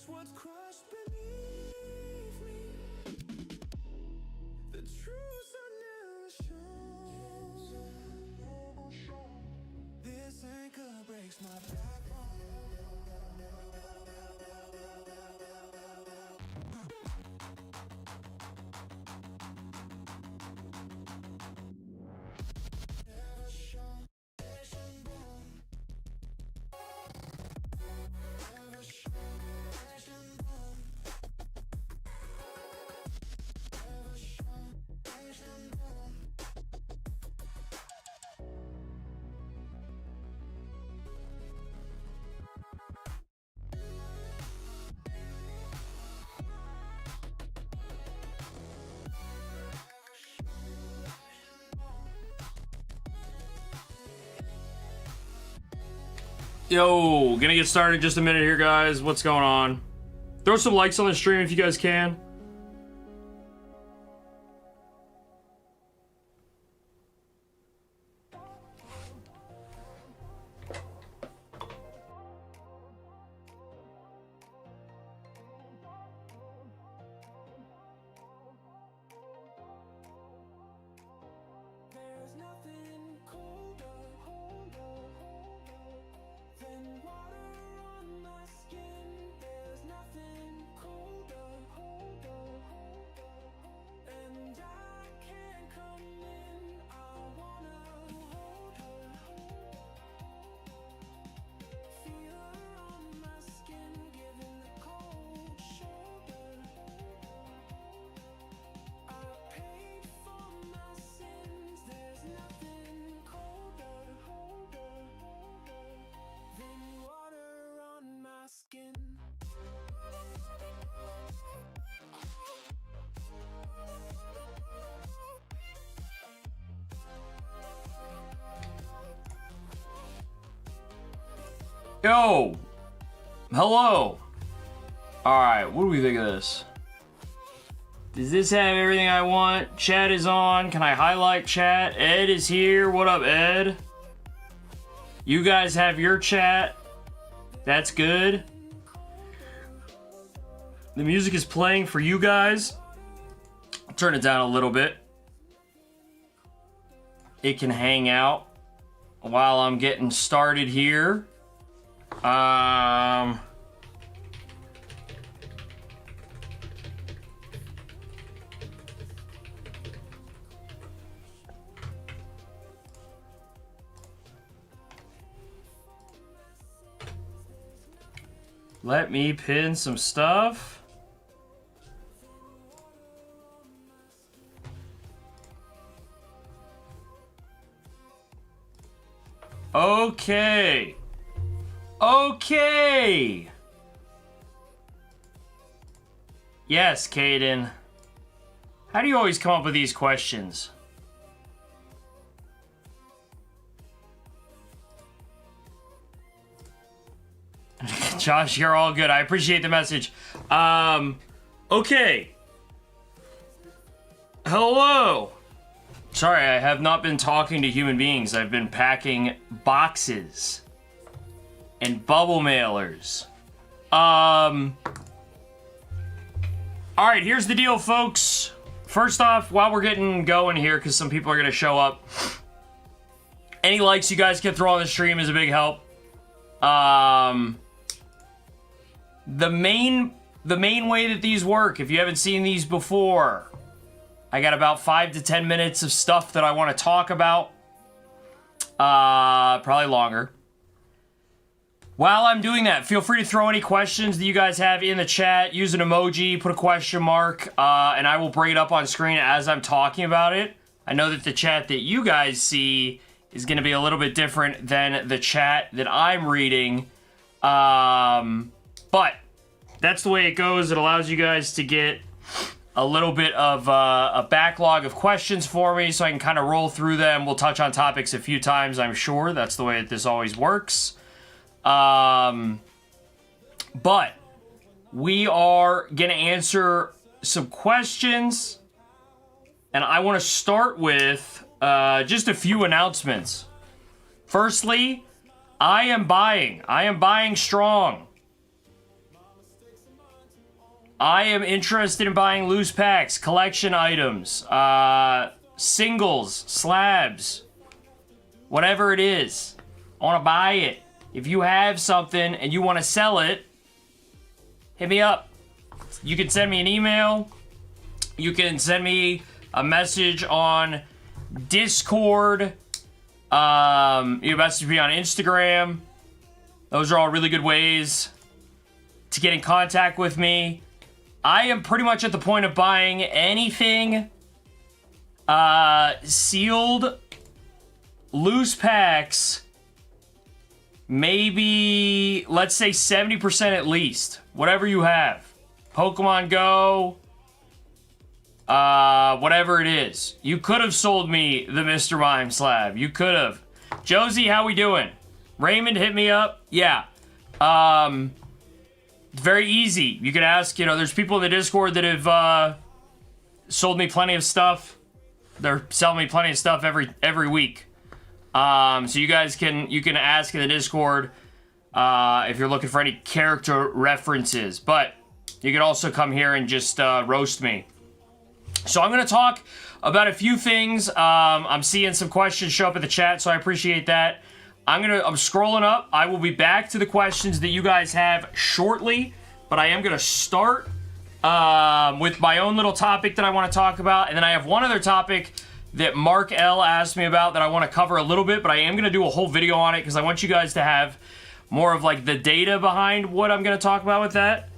what's crushed beneath me. The truths are never shown. This anchor breaks my backbone. Never shown, flesh and bone. Never shown, flesh and bone. Never shown, flesh and bone. Yo, gonna get started in just a minute here, guys. What's going on? Throw some likes on the stream if you guys can. There's nothing colder than water on my skin. There's nothing colder, and I can't come in. I wanna hold her, feel her on my skin, giving the cold shoulder. I paid for my sins. There's nothing colder than water on my skin. Yo! Hello! Alright, what do we think of this? Does this have everything I want? Chat is on. Can I highlight chat? Ed is here. What up, Ed? You guys have your chat. That's good. The music is playing for you guys. I'll turn it down a little bit. It can hang out while I'm getting started here. Let me pin some stuff. Okay. Okay. Yes, Caden. How do you always come up with these questions? Josh, you're all good. I appreciate the message. Okay. Hello. Sorry, I have not been talking to human beings. I've been packing boxes and bubble mailers. All right, here's the deal, folks. First off, while we're getting going here, because some people are going to show up, any likes you guys can throw on the stream is a big help. The main way that these work, if you haven't seen these before, I got about 5 to 10 minutes of stuff that I want to talk about. Probably longer. While I'm doing that, feel free to throw any questions that you guys have in the chat. Use an emoji, put a question mark, and I will bring it up on screen as I'm talking about it. I know that the chat that you guys see is going to be a little bit different than the chat that I'm reading. But that's the way it goes. It allows you guys to get a little bit of a backlog of questions for me so I can kind of roll through them. We'll touch on topics a few times, I'm sure. That's the way that this always works. But we are going to answer some questions. And I want to start with just a few announcements. Firstly, I am buying. I am buying strong. I am interested in buying loose packs, collection items, singles, slabs, whatever it is. I want to buy it. If you have something and you want to sell it, hit me up. You can send me an email. You can send me a message on Discord. You message me on Instagram. Those are all really good ways to get in contact with me. I am pretty much at the point of buying anything sealed, loose packs, maybe, let's say 70% at least. Whatever you have. Pokemon Go, whatever it is. You could have sold me the Mr. Mime slab. You could have. Josie, how we doing? Raymond, hit me up. Yeah. Very easy. You can ask, there's people in the Discord that have sold me plenty of stuff. They're selling me plenty of stuff every week. So you guys can ask in the Discord if you're looking for any character references. But you can also come here and just roast me. So I'm going to talk about a few things. I'm seeing some questions show up in the chat, so I appreciate that. I'm scrolling up. I will be back to the questions that you guys have shortly, but I am going to start with my own little topic that I want to talk about, and then I have one other topic that Mark L asked me about that I want to cover a little bit, but I am going to do a whole video on it because I want you guys to have more of like the data behind what I'm going to talk about with that.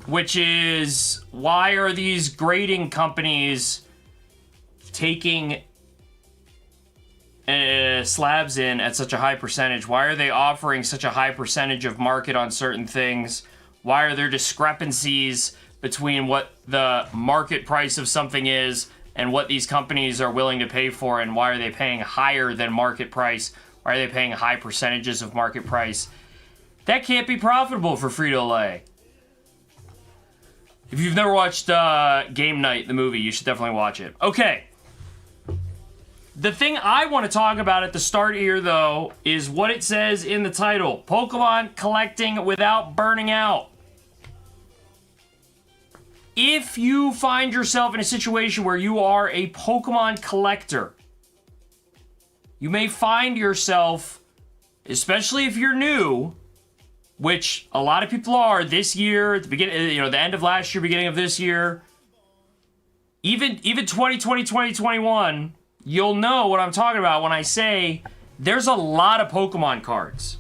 Which is, why are these grading companies taking slabs in at such a high percentage? Why are they offering such a high percentage of market on certain things? Why are there discrepancies between what the market price of something is and what these companies are willing to pay for, and why are they paying higher than market price? Why are they paying high percentages of market price? That can't be profitable for Frito-Lay. If you've never watched Game Night, the movie, you should definitely watch it. Okay. The thing I want to talk about at the start here, though, is what it says in the title. Pokemon collecting without burning out. If you find yourself in a situation where you are a Pokemon collector, you may find yourself, especially if you're new, which a lot of people are this year, at the beginning, the end of last year, beginning of this year, even 2020, 2021, you'll know what I'm talking about when I say there's a lot of Pokemon cards.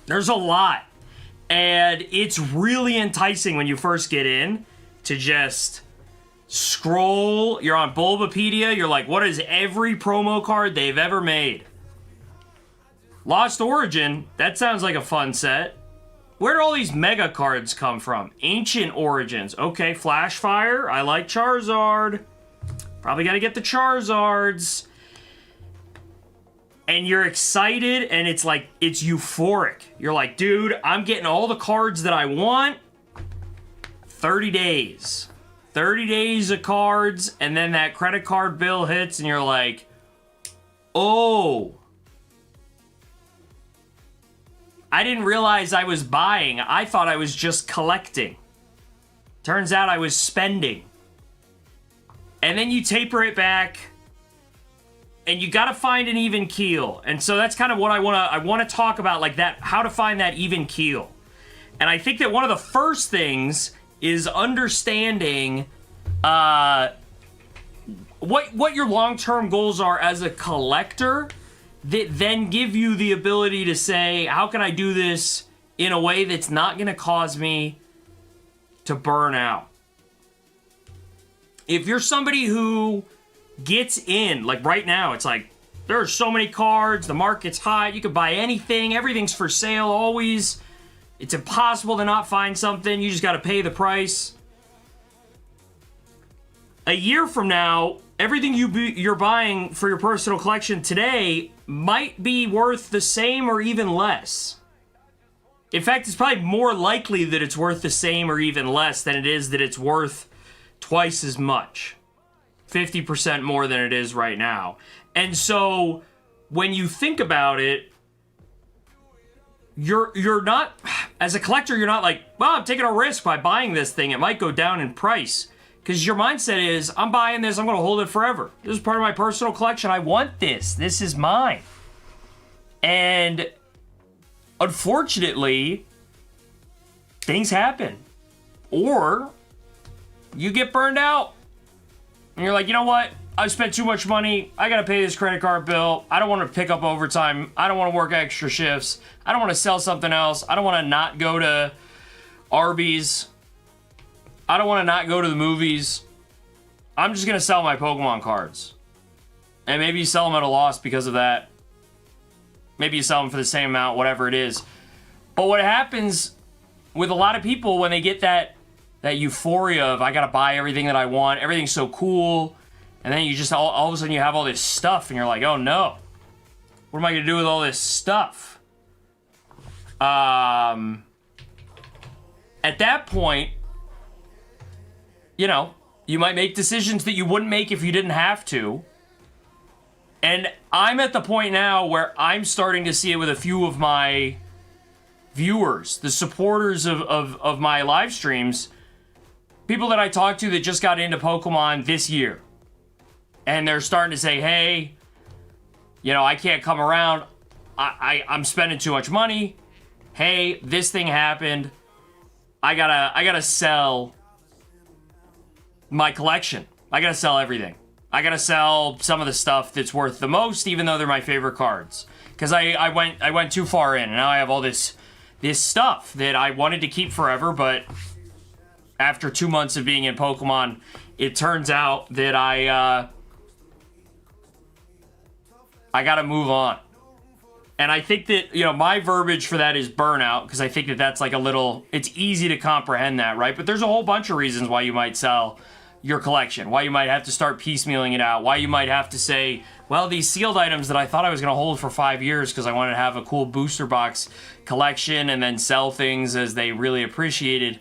There's a lot. And it's really enticing when you first get in to just scroll. You're on Bulbapedia. You're like, what is every promo card they've ever made? Lost Origin, that sounds like a fun set. Where do all these mega cards come from? Ancient Origins. Okay, Flashfire. I like Charizard. Probably got to get the Charizards. And you're excited, and it's like, it's euphoric. You're like, dude, I'm getting all the cards that I want. 30 days. 30 days of cards, and then that credit card bill hits, and you're like, oh. I didn't realize I was buying. I thought I was just collecting. Turns out I was spending. And then you taper it back, and you gotta find an even keel. And so that's kind of what I wanna talk about, like that, how to find that even keel. And I think that one of the first things is understanding what your long-term goals are as a collector, that then give you the ability to say, how can I do this in a way that's not going to cause me to burn out? If you're somebody who gets in, like right now, it's like, there are so many cards, the market's hot, you can buy anything, everything's for sale always, it's impossible to not find something, you just got to pay the price. A year from now, everything you're buying for your personal collection today might be worth the same or even less. In fact, it's probably more likely that it's worth the same or even less than it is that it's worth twice as much. 50% more than it is right now. And so, when you think about it, you're not, as a collector, you're not like, well, I'm taking a risk by buying this thing. It might go down in price. Because your mindset is, I'm buying this, I'm going to hold it forever. This is part of my personal collection. I want this. This is mine. And unfortunately, things happen. Or you get burned out. And you're like, you know what? I've spent too much money. I got to pay this credit card bill. I don't want to pick up overtime. I don't want to work extra shifts. I don't want to sell something else. I don't want to not go to Arby's. I don't want to not go to the movies. I'm just going to sell my Pokemon cards. And maybe you sell them at a loss because of that. Maybe you sell them for the same amount, whatever it is. But what happens with a lot of people when they get that euphoria of, I got to buy everything that I want, everything's so cool, and then you just, all of a sudden you have all this stuff, and you're like, oh no. What am I going to do with all this stuff? At that point, you know, you might make decisions that you wouldn't make if you didn't have to. And I'm at the point now where I'm starting to see it with a few of my viewers, the supporters of my live streams, people that I talk to that just got into Pokemon this year. And they're starting to say, hey, you know, I can't come around. I'm spending too much money. Hey, this thing happened. I gotta sell my collection. I gotta sell everything. I gotta sell some of the stuff that's worth the most, even though they're my favorite cards. Because I went too far in, and now I have all this stuff that I wanted to keep forever, but after 2 months of being in Pokemon, it turns out that I gotta move on. And I think that, you know, my verbiage for that is burnout, because I think that that's like a little, it's easy to comprehend that, right? But there's a whole bunch of reasons why you might sell your collection, why you might have to start piecemealing it out, why you might have to say, well, these sealed items that I thought I was going to hold for 5 years because I wanted to have a cool booster box collection and then sell things as they really appreciated,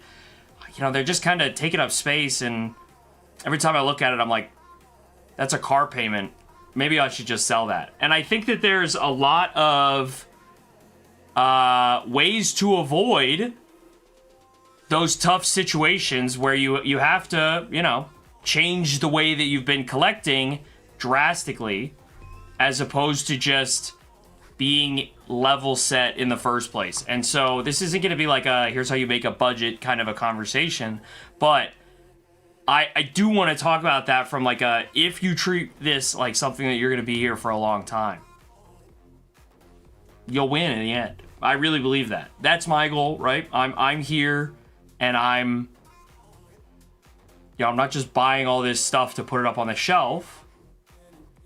you know, they're just kind of taking up space, and every time I look at it, I'm like, that's a car payment. Maybe I should just sell that. And I think that there's a lot of ways to avoid those tough situations where you have to, you know, change the way that you've been collecting drastically, as opposed to just being level set in the first place. And so this isn't going to be like a here's how you make a budget kind of a conversation, but I do want to talk about that from like a, if you treat this like something that you're going to be here for a long time, you'll win in the end. I really believe that. That's my goal, right? I'm here, and I'm not just buying all this stuff to put it up on the shelf,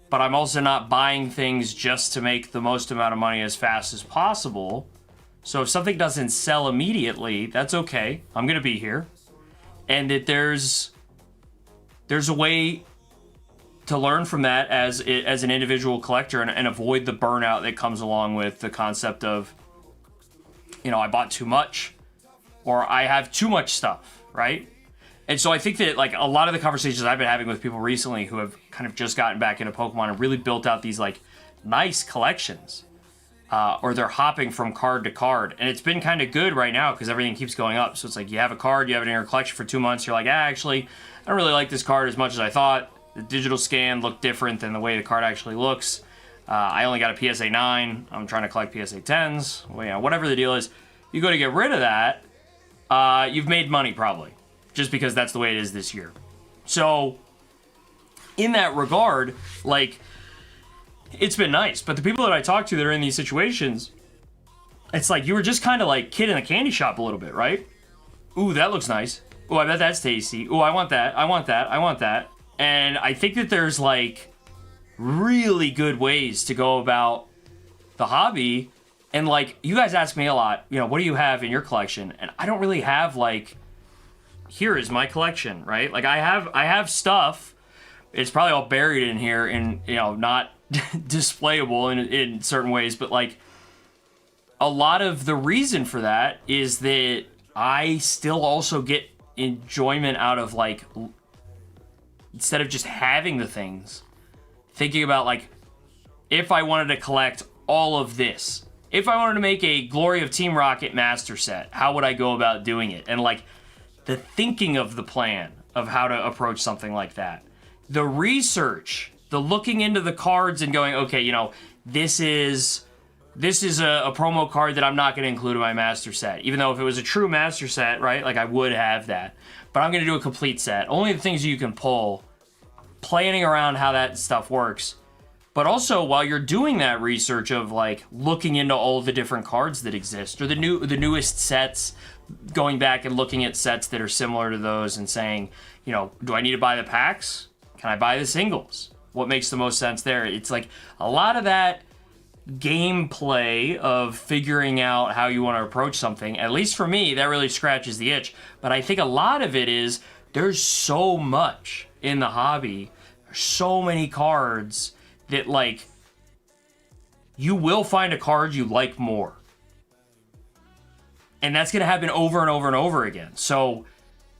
but I'm also not buying things just to make the most amount of money as fast as possible. So if something doesn't sell immediately, that's okay. I'm going to be here. And that there's a way to learn from that as an individual collector, and avoid the burnout that comes along with the concept of, you know, I bought too much, or I have too much stuff, right? And so I think that like a lot of the conversations I've been having with people recently who have kind of just gotten back into Pokemon and really built out these like nice collections, or they're hopping from card to card, and it's been kind of good right now because everything keeps going up. So it's like you have a card, you have it in your collection for 2 months, you're like, actually, I don't really like this card as much as I thought. The digital scan looked different than the way the card actually looks. I only got a PSA 9. I'm trying to collect PSA 10s. Well, you know, whatever the deal is, you go to get rid of that, you've made money probably, just because that's the way it is this year. So in that regard, like, it's been nice. But the people that I talk to that are in these situations, it's like you were just kind of like kid in a candy shop a little bit, right? Ooh, that looks nice. Ooh, I bet that's tasty. Ooh, I want that. I want that. I want that. And I think that there's like really good ways to go about the hobby. And like, you guys ask me a lot, you know, what do you have in your collection? And I don't really have like, here is my collection, right? Like I have stuff. It's probably all buried in here and, you know, not displayable in certain ways, but like a lot of the reason for that is that I still also get enjoyment out of like, instead of just having the things, thinking about like, if I wanted to collect all of this, if I wanted to make a Glory of Team Rocket master set, how would I go about doing it? And like the thinking of the plan of how to approach something like that. The research, the looking into the cards and going, okay, you know, this is a promo card that I'm not going to include in my master set. Even though if it was a true master set, right, like I would have that. But I'm going to do a complete set. Only the things you can pull, planning around how that stuff works. But also, while you're doing that research of like looking into all the different cards that exist, or the newest sets, going back and looking at sets that are similar to those and saying, you know, do I need to buy the packs? Can I buy the singles? What makes the most sense there? It's like a lot of that gameplay of figuring out how you want to approach something. At least for me, that really scratches the itch. But I think a lot of it is there's so much in the hobby, there's so many cards that like you will find a card you like more. And that's going to happen over and over and over again. So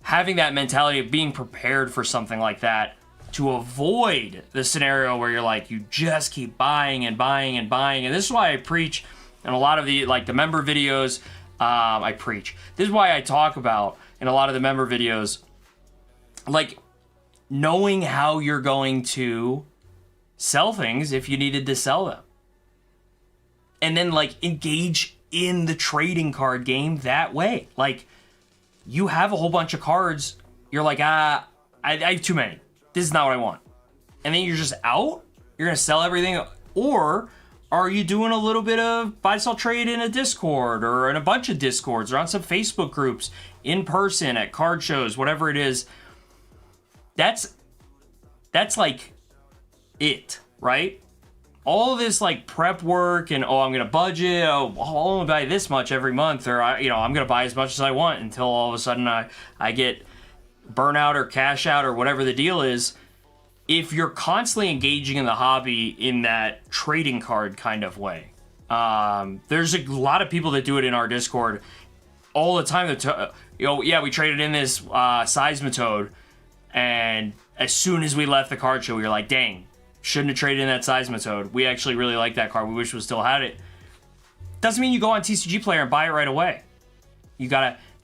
having that mentality of being prepared for something like that to avoid the scenario where you're like, you just keep buying and buying and buying. And this is why I preach in a lot of the, like the member videos, This is why I talk about in a lot of the member videos, like knowing how you're going to sell things if you needed to sell them. And then like engage in the trading card game that way. Like you have a whole bunch of cards. You're like, I have too many. This is not what I want. And then you're just out. You're going to sell everything. Or are you doing a little bit of buy, sell, trade in a Discord or in a bunch of Discords or on some Facebook groups in person at card shows, whatever it is. That's like it, right? All this like prep work and, I'm going to budget. I'll only buy this much every month, or I'm going to buy as much as I want until all of a sudden I get burnout or cash out or whatever the deal is. If you're constantly engaging in the hobby in that trading card kind of way, there's a lot of people that do it in our Discord all the time. We traded in this Seismitoad, and as soon as we left the card show, we were like, dang, shouldn't have traded in that Seismitoad. We actually really like that card. We wish we still had it. Doesn't mean you go on TCG Player and buy it right away. You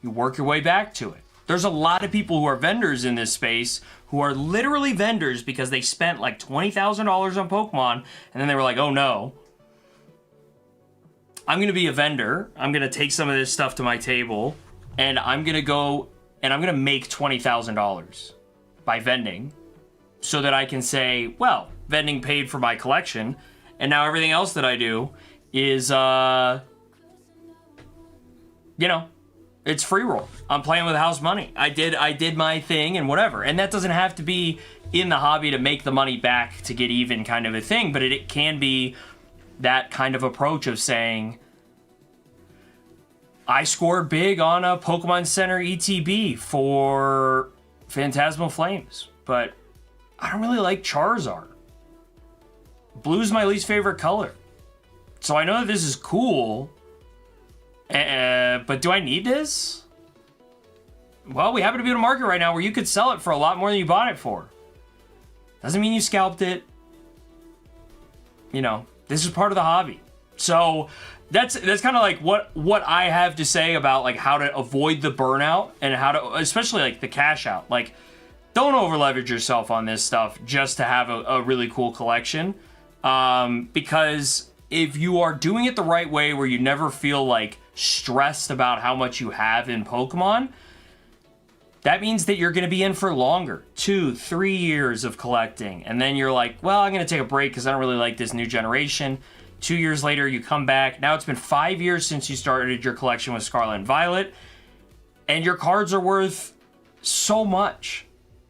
work your way back to it. There's a lot of people who are vendors in this space who are literally vendors because they spent like $20,000 on Pokemon, and then they were like, oh no, I'm going to be a vendor. I'm going to take some of this stuff to my table, and I'm going to go and I'm going to make $20,000 by vending so that I can say, well, vending paid for my collection, and now everything else that I do is, it's free roll. I'm playing with house money. I did my thing and whatever. And that doesn't have to be in the hobby to make the money back to get even kind of a thing, but it can be that kind of approach of saying, I scored big on a Pokemon Center ETB for Phantasmal Flames, but I don't really like Charizard. Blue's my least favorite color. So I know that this is cool, but do I need this? Well, we happen to be in a market right now where you could sell it for a lot more than you bought it for. Doesn't mean you scalped it. This is part of the hobby. So that's kind of like what I have to say about like how to avoid the burnout and how to, especially like the cash out. Like, don't over leverage yourself on this stuff just to have a really cool collection. Because if you are doing it the right way where you never feel like stressed about how much you have in Pokemon, that means that you're going to be in for longer, 2-3 years of collecting. And then you're like, well, I'm going to take a break because I don't really like this new generation. 2 years later, you come back. Now it's been 5 years since you started your collection with Scarlet and Violet, and your cards are worth so much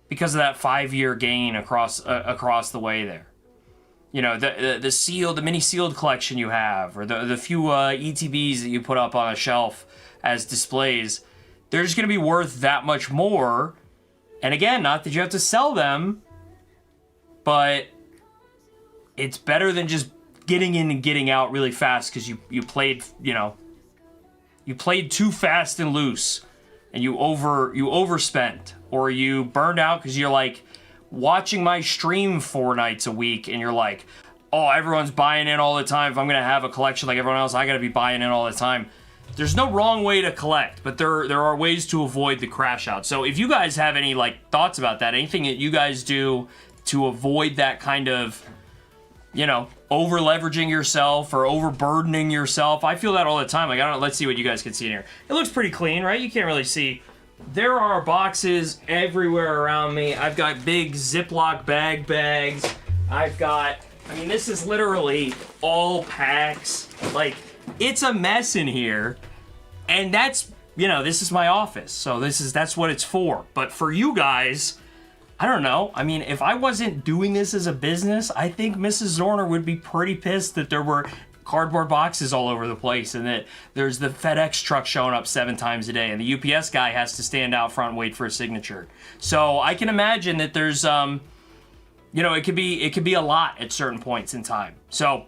because of that 5-year gain across the way there. The sealed, the mini sealed collection you have, or the few ETBs that you put up on a shelf as displays, they're just going to be worth that much more. And again, not that you have to sell them, but it's better than just getting in and getting out really fast because you played too fast and loose, and you overspent, or you burned out because you're like watching my stream 4 nights a week and you're like, oh, everyone's buying in all the time. If I'm going to have a collection like everyone else, I got to be buying in all the time. There's no wrong way to collect, but there are ways to avoid the crash out. So if you guys have any like thoughts about that, anything that you guys do to avoid that kind of, you know, over leveraging yourself or overburdening yourself. I feel that all the time. Like, I don't know, let's see what you guys can see in here. It looks pretty clean, right? You can't really see. There are boxes everywhere around me. I've got big Ziploc bags. I've got, I mean, this is literally all packs. Like, it's a mess in here. And that's, you know, this is my office. So that's what it's for. But for you guys, I don't know. I mean, if I wasn't doing this as a business, I think Mrs. Zorner would be pretty pissed that there were cardboard boxes all over the place and that there's the FedEx truck showing up 7 times a day and the UPS guy has to stand out front and wait for a signature. So I can imagine that there's, you know, it could be a lot at certain points in time. So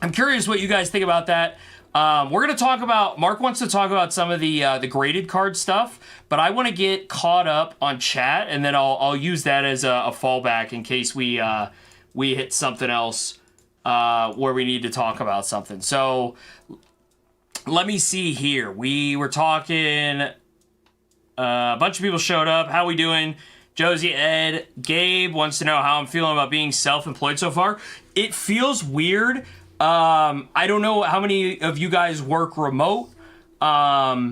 I'm curious what you guys think about that. We're going to talk about, Mark wants to talk about some of the graded card stuff, but I want to get caught up on chat, and then I'll use that as a fallback in case we hit something else where we need to talk about something. So let me see here. We were talking, a bunch of people showed up. How we doing? Josie, Ed, Gabe wants to know how I'm feeling about being self-employed so far. It feels weird. I don't know how many of you guys work remote, but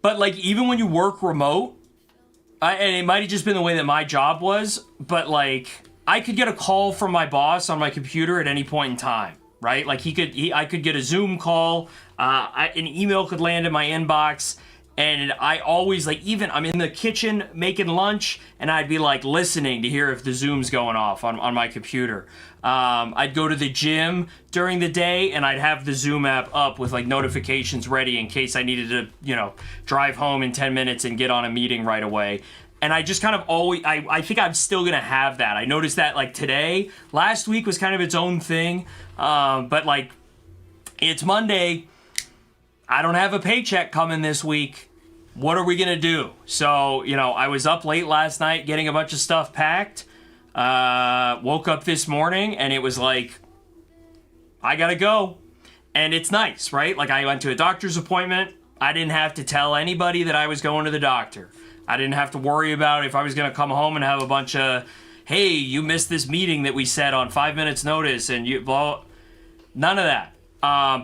like even when you work remote, and it might have just been the way that my job was, but like I could get a call from my boss on my computer at any point in time, right? Like I could get a Zoom call, an email could land in my inbox. And I always, like, even I'm in the kitchen making lunch, and I'd be, like, listening to hear if the Zoom's going off on my computer. I'd go to the gym during the day, and I'd have the Zoom app up with, like, notifications ready in case I needed to, you know, drive home in 10 minutes and get on a meeting right away. And I just kind of always, I think I'm still going to have that. I noticed that, like, today, last week was kind of its own thing. But, like, it's Monday. I don't have a paycheck coming this week. What are we going to do? So, you know, I was up late last night getting a bunch of stuff packed. Woke up this morning and it was like, I got to go. And it's nice, right? Like I went to a doctor's appointment. I didn't have to tell anybody that I was going to the doctor. I didn't have to worry about if I was going to come home and have a bunch of, hey, you missed this meeting that we set on 5 minutes notice and you, blah, none of that.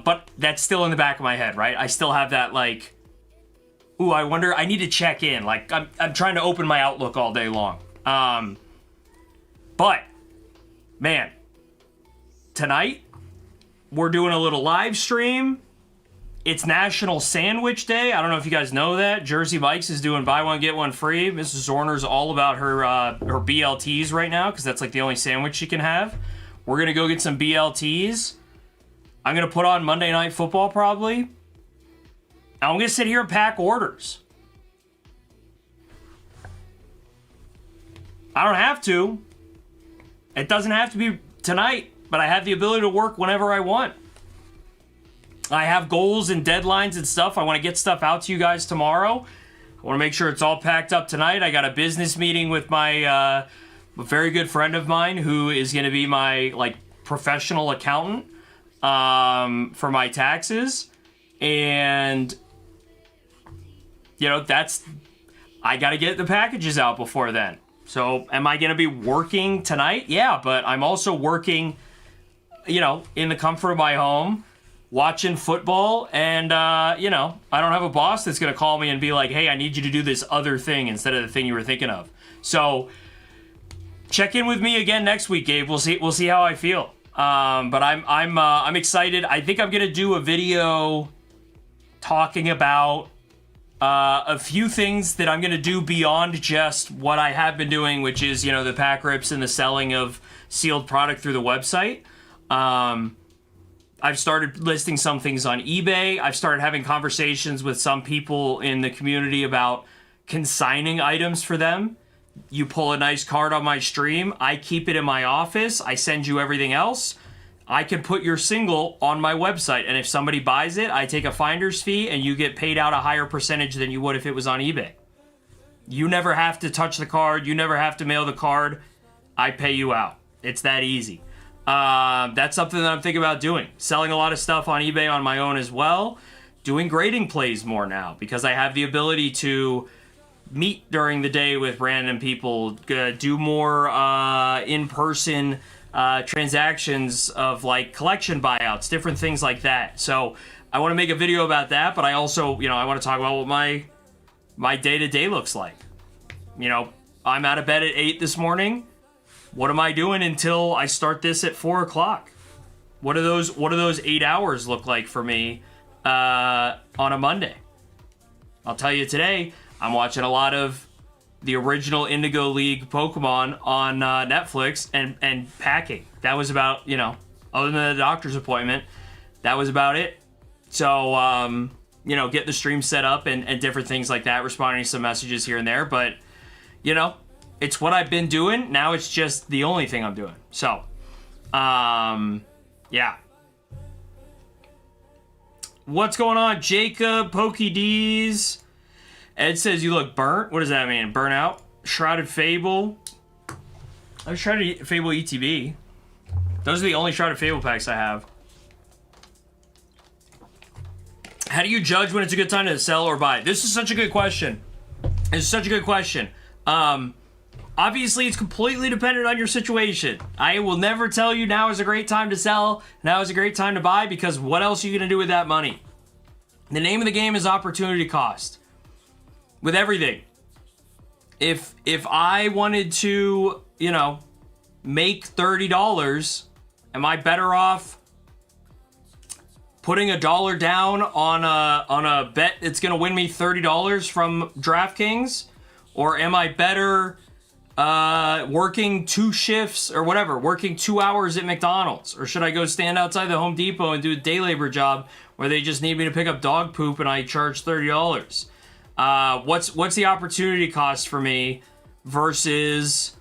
But that's still in the back of my head, right? I still have that like, ooh, I wonder, I need to check in. Like, I'm trying to open my Outlook all day long. But, man, tonight, we're doing a little live stream. It's National Sandwich Day. I don't know if you guys know that. Jersey Mike's is doing buy one, get one free. Mrs. Zorner's all about her BLTs right now, because that's like the only sandwich she can have. We're going to go get some BLTs. I'm going to put on Monday Night Football, probably. I'm going to sit here and pack orders. I don't have to. It doesn't have to be tonight, but I have the ability to work whenever I want. I have goals and deadlines and stuff. I want to get stuff out to you guys tomorrow. I want to make sure it's all packed up tonight. I got a business meeting with my a very good friend of mine who is going to be my like professional accountant for my taxes. And you know, I got to get the packages out before then. So am I going to be working tonight? Yeah, but I'm also working, you know, in the comfort of my home, watching football. And, you know, I don't have a boss that's going to call me and be like, hey, I need you to do this other thing instead of the thing you were thinking of. So check in with me again next week, Gabe. We'll see how I feel. But I'm excited. I think I'm going to do a video talking about a few things that I'm going to do beyond just what I have been doing, which is, you know, the pack rips and the selling of sealed product through the website. I've started listing some things on eBay. I've started having conversations with some people in the community about consigning items for them. You pull a nice card on my stream. I keep it in my office. I send you everything else. I can put your single on my website, and if somebody buys it, I take a finder's fee, and you get paid out a higher percentage than you would if it was on eBay. You never have to touch the card. You never have to mail the card. I pay you out. It's that easy. That's something that I'm thinking about doing. Selling a lot of stuff on eBay on my own as well. Doing grading plays more now because I have the ability to meet during the day with random people, do more in-person transactions of like collection buyouts, different things like that. So I want to make a video about that, but I also, I want to talk about what my day-to-day looks like. I'm out of bed at 8 this morning. What am I doing until I start this at 4 o'clock? What do those 8 hours look like for me on a Monday? I'll tell you today, I'm watching a lot of the original Indigo League Pokemon on Netflix and packing. That was about, other than the doctor's appointment, that was about it. So, get the stream set up and different things like that, responding to some messages here and there. But, it's what I've been doing. Now it's just the only thing I'm doing. So, yeah. What's going on, Jacob? Pokey D's. Ed says you look burnt. What does that mean? Burnout? Shrouded Fable? I have Shrouded Fable ETB. Those are the only Shrouded Fable packs I have. How do you judge when it's a good time to sell or buy? This is such a good question. It's such a good question. Obviously, it's completely dependent on your situation. I will never tell you now is a great time to sell, now is a great time to buy, because what else are you going to do with that money? The name of the game is opportunity cost. With everything. If I wanted to, make $30, am I better off putting $1 down on a bet that's going to win me $30 from DraftKings? Or am I better working 2 shifts or whatever, working 2 hours at McDonald's? Or should I go stand outside the Home Depot and do a day labor job where they just need me to pick up dog poop and I charge $30? What's the opportunity cost for me versus,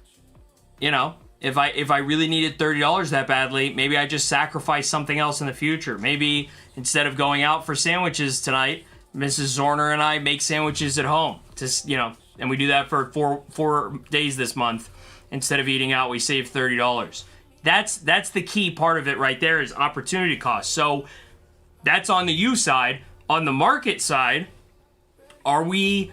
if I really needed $30 that badly, maybe I just sacrifice something else in the future. Maybe instead of going out for sandwiches tonight, Mrs. Zorner and I make sandwiches at home. And we do that for four days this month. Instead of eating out, we save $30. That's the key part of it right there, is opportunity cost. So that's on the you side. On the market side, are we,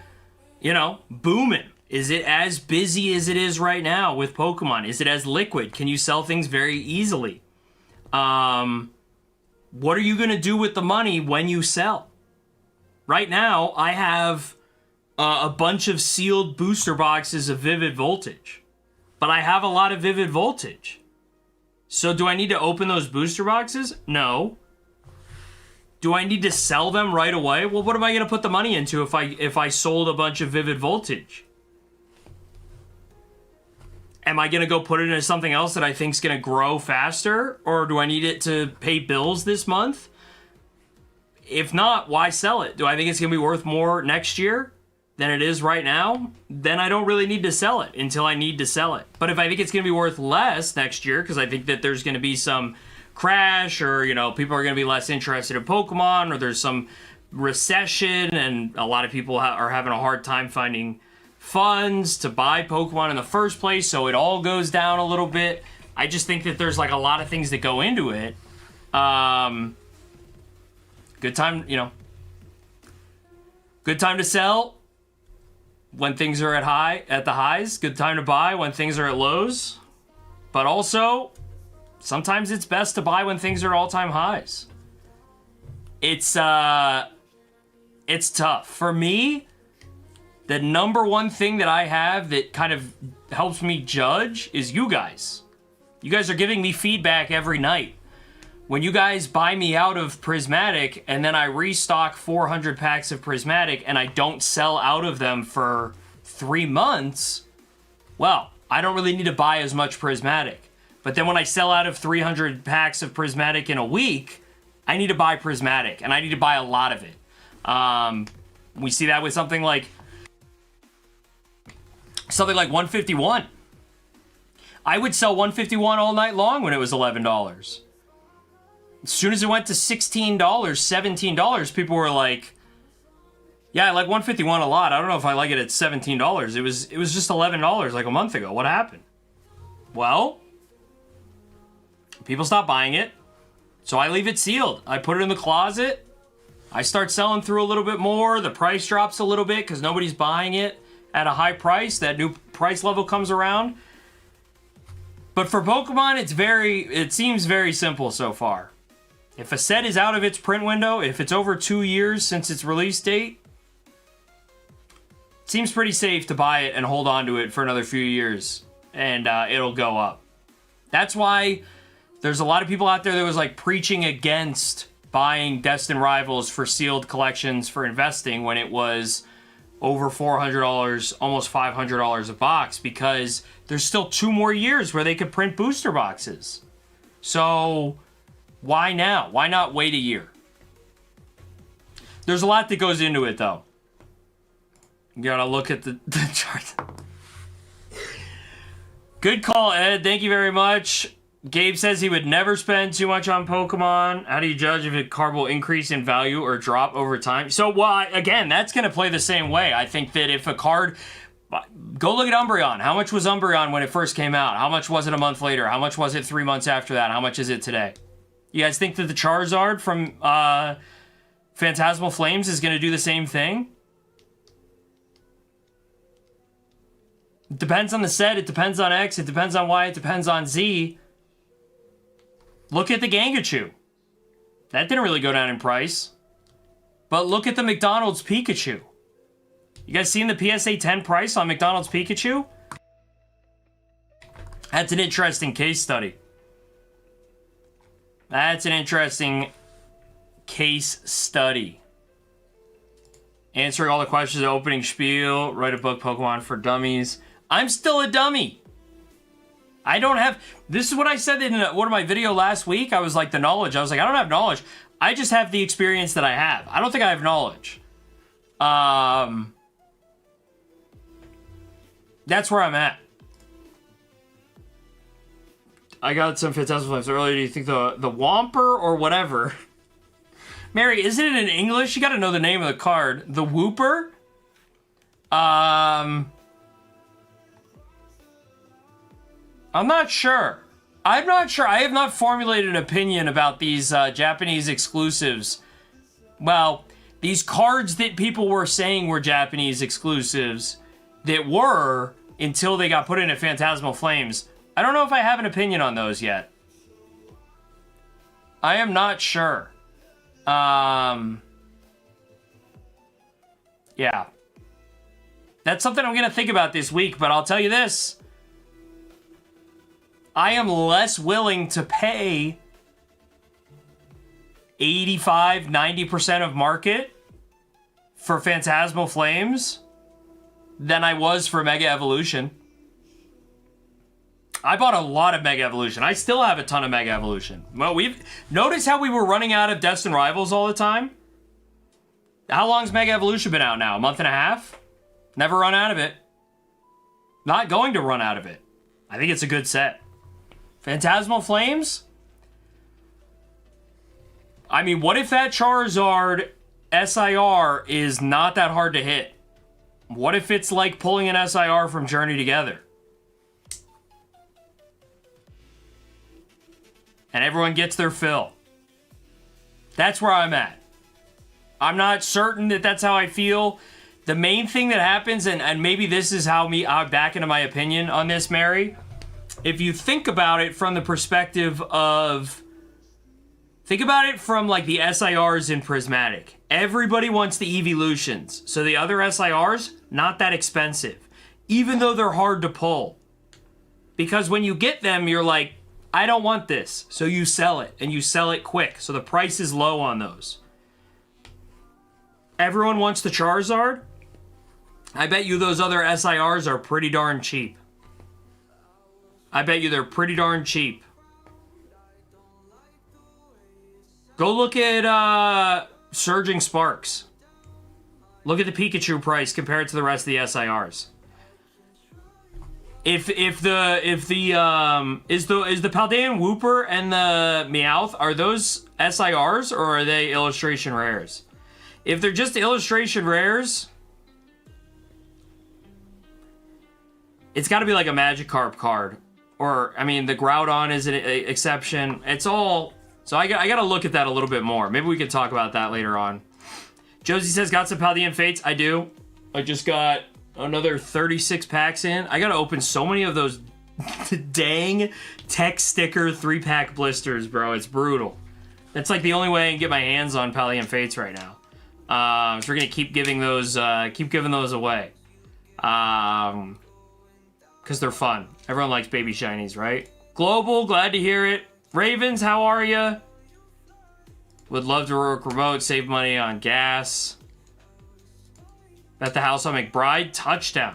booming? Is it as busy as it is right now with Pokemon? Is it as liquid? Can you sell things very easily? What are you going to do with the money when you sell? Right now, I have a bunch of sealed booster boxes of Vivid Voltage. But I have a lot of Vivid Voltage. So do I need to open those booster boxes? No. Do I need to sell them right away? Well, what am I going to put the money into if I sold a bunch of Vivid Voltage? Am I going to go put it into something else that I think is going to grow faster? Or do I need it to pay bills this month? If not, why sell it? Do I think it's going to be worth more next year than it is right now? Then I don't really need to sell it until I need to sell it. But if I think it's going to be worth less next year, because I think that there's going to be some crash, or people are going to be less interested in Pokemon, or there's some recession and a lot of people are having a hard time finding funds to buy Pokemon in the first place, so it all goes down a little bit. I just think that there's like a lot of things that go into it. Good time, good time to sell when things are at the highs. Good time to buy when things are at lows. But also, sometimes it's best to buy when things are all-time highs. It's tough. For me, the number one thing that I have that kind of helps me judge is you guys. You guys are giving me feedback every night. When you guys buy me out of Prismatic and then I restock 400 packs of Prismatic and I don't sell out of them for 3 months, well, I don't really need to buy as much Prismatic. But then when I sell out of 300 packs of Prismatic in a week, I need to buy Prismatic, and I need to buy a lot of it. We see that with something like 151. I would sell 151 all night long when it was $11. As soon as it went to $16, $17, people were like, yeah, I like 151 a lot. I don't know if I like it at $17. It was just $11 like a month ago. What happened? Well, People stop buying it. So I leave it sealed. I put it in the closet. I start selling through a little bit more. The price drops a little bit because nobody's buying it at a high price. That new price level comes around. But for Pokemon, it seems very simple so far. If a set is out of its print window, if it's over 2 years since its release date, it seems pretty safe to buy it and hold on to it for another few years. And it'll go up. That's why there's a lot of people out there that was like preaching against buying Destined Rivals for sealed collections for investing when it was over $400, almost $500 a box, because there's still 2 more years where they could print booster boxes. So why now? Why not wait a year? There's a lot that goes into it, though. You gotta look at the chart. Good call, Ed. Thank you very much. Gabe says he would never spend too much on Pokemon. How do you judge if a card will increase in value or drop over time? So, well, again, that's going to play the same way. I think that if a card... Go look at Umbreon. How much was Umbreon when it first came out? How much was it a month later? How much was it 3 months after that? How much is it today? You guys think that the Charizard from Phantasmal Flames is going to do the same thing? It depends on the set. It depends on X. It depends on Y. It depends on Z. Look at the Gangachu. That didn't really go down in price. But look at the McDonald's Pikachu. You guys seen the PSA 10 price on McDonald's Pikachu? That's an interesting case study. That's an interesting case study. Answering all the questions, opening spiel, write a book, Pokemon for Dummies. I'm still a dummy. I don't have... This is what I said in one of my video last week. I was like, the knowledge. I was like, I don't have knowledge. I just have the experience that I have. I don't think I have knowledge. That's where I'm at. I got some Phantasmal Flames earlier. Do you think the Whomper or whatever? Mary, isn't it in English? You got to know the name of the card. The Whooper? I'm not sure. I'm not sure. I have not formulated an opinion about these Japanese exclusives. Well, these cards that people were saying were Japanese exclusives that were until they got put into Phantasmal Flames. I don't know if I have an opinion on those yet. I am not sure. Yeah. That's something I'm going to think about this week, but I'll tell you this. I am less willing to pay 85, 90% of market for Phantasmal Flames than I was for Mega Evolution. I bought a lot of Mega Evolution. I still have a ton of Mega Evolution. Well, notice how we were running out of Destined Rivals all the time? How long's Mega Evolution been out now? A month and a half? Never run out of it. Not going to run out of it. I think it's a good set. Phantasmal Flames? I mean, what if that Charizard SIR is not that hard to hit? What if it's like pulling an SIR from Journey Together? And everyone gets their fill. That's where I'm at. I'm not certain that that's how I feel. The main thing that happens, and maybe this is how I back into my opinion on this, Mary. If you think about it from the perspective of... Think about it from like the SIRs in Prismatic. Everybody wants the Evolutions. So the other SIRs, not that expensive. Even though they're hard to pull. Because when you get them, you're like, I don't want this. So you sell it, and you sell it quick. So the price is low on those. Everyone wants the Charizard. I bet you those other SIRs are pretty darn cheap. I bet you they're pretty darn cheap. Go look at Surging Sparks. Look at the Pikachu price compared to the rest of the SIRs. Is the Paldean Whooper and the Meowth, are those SIRs or are they illustration rares? If they're just illustration rares, it's got to be like a Magikarp card Or, I mean, the Groudon is an exception. It's all... So I got to look at that a little bit more. Maybe we could talk about that later on. Josie says, got some Paldean Fates? I do. I just got another 36 packs in. I got to open so many of those dang tech sticker 3-pack blisters, bro. It's brutal. That's like the only way I can get my hands on Paldean Fates right now. So we're going to keep giving those away. Because they're fun. Everyone likes baby shinies, right? Global, glad to hear it. Ravens, how are ya? Would love to work remote, save money on gas. At the house on McBride, touchdown.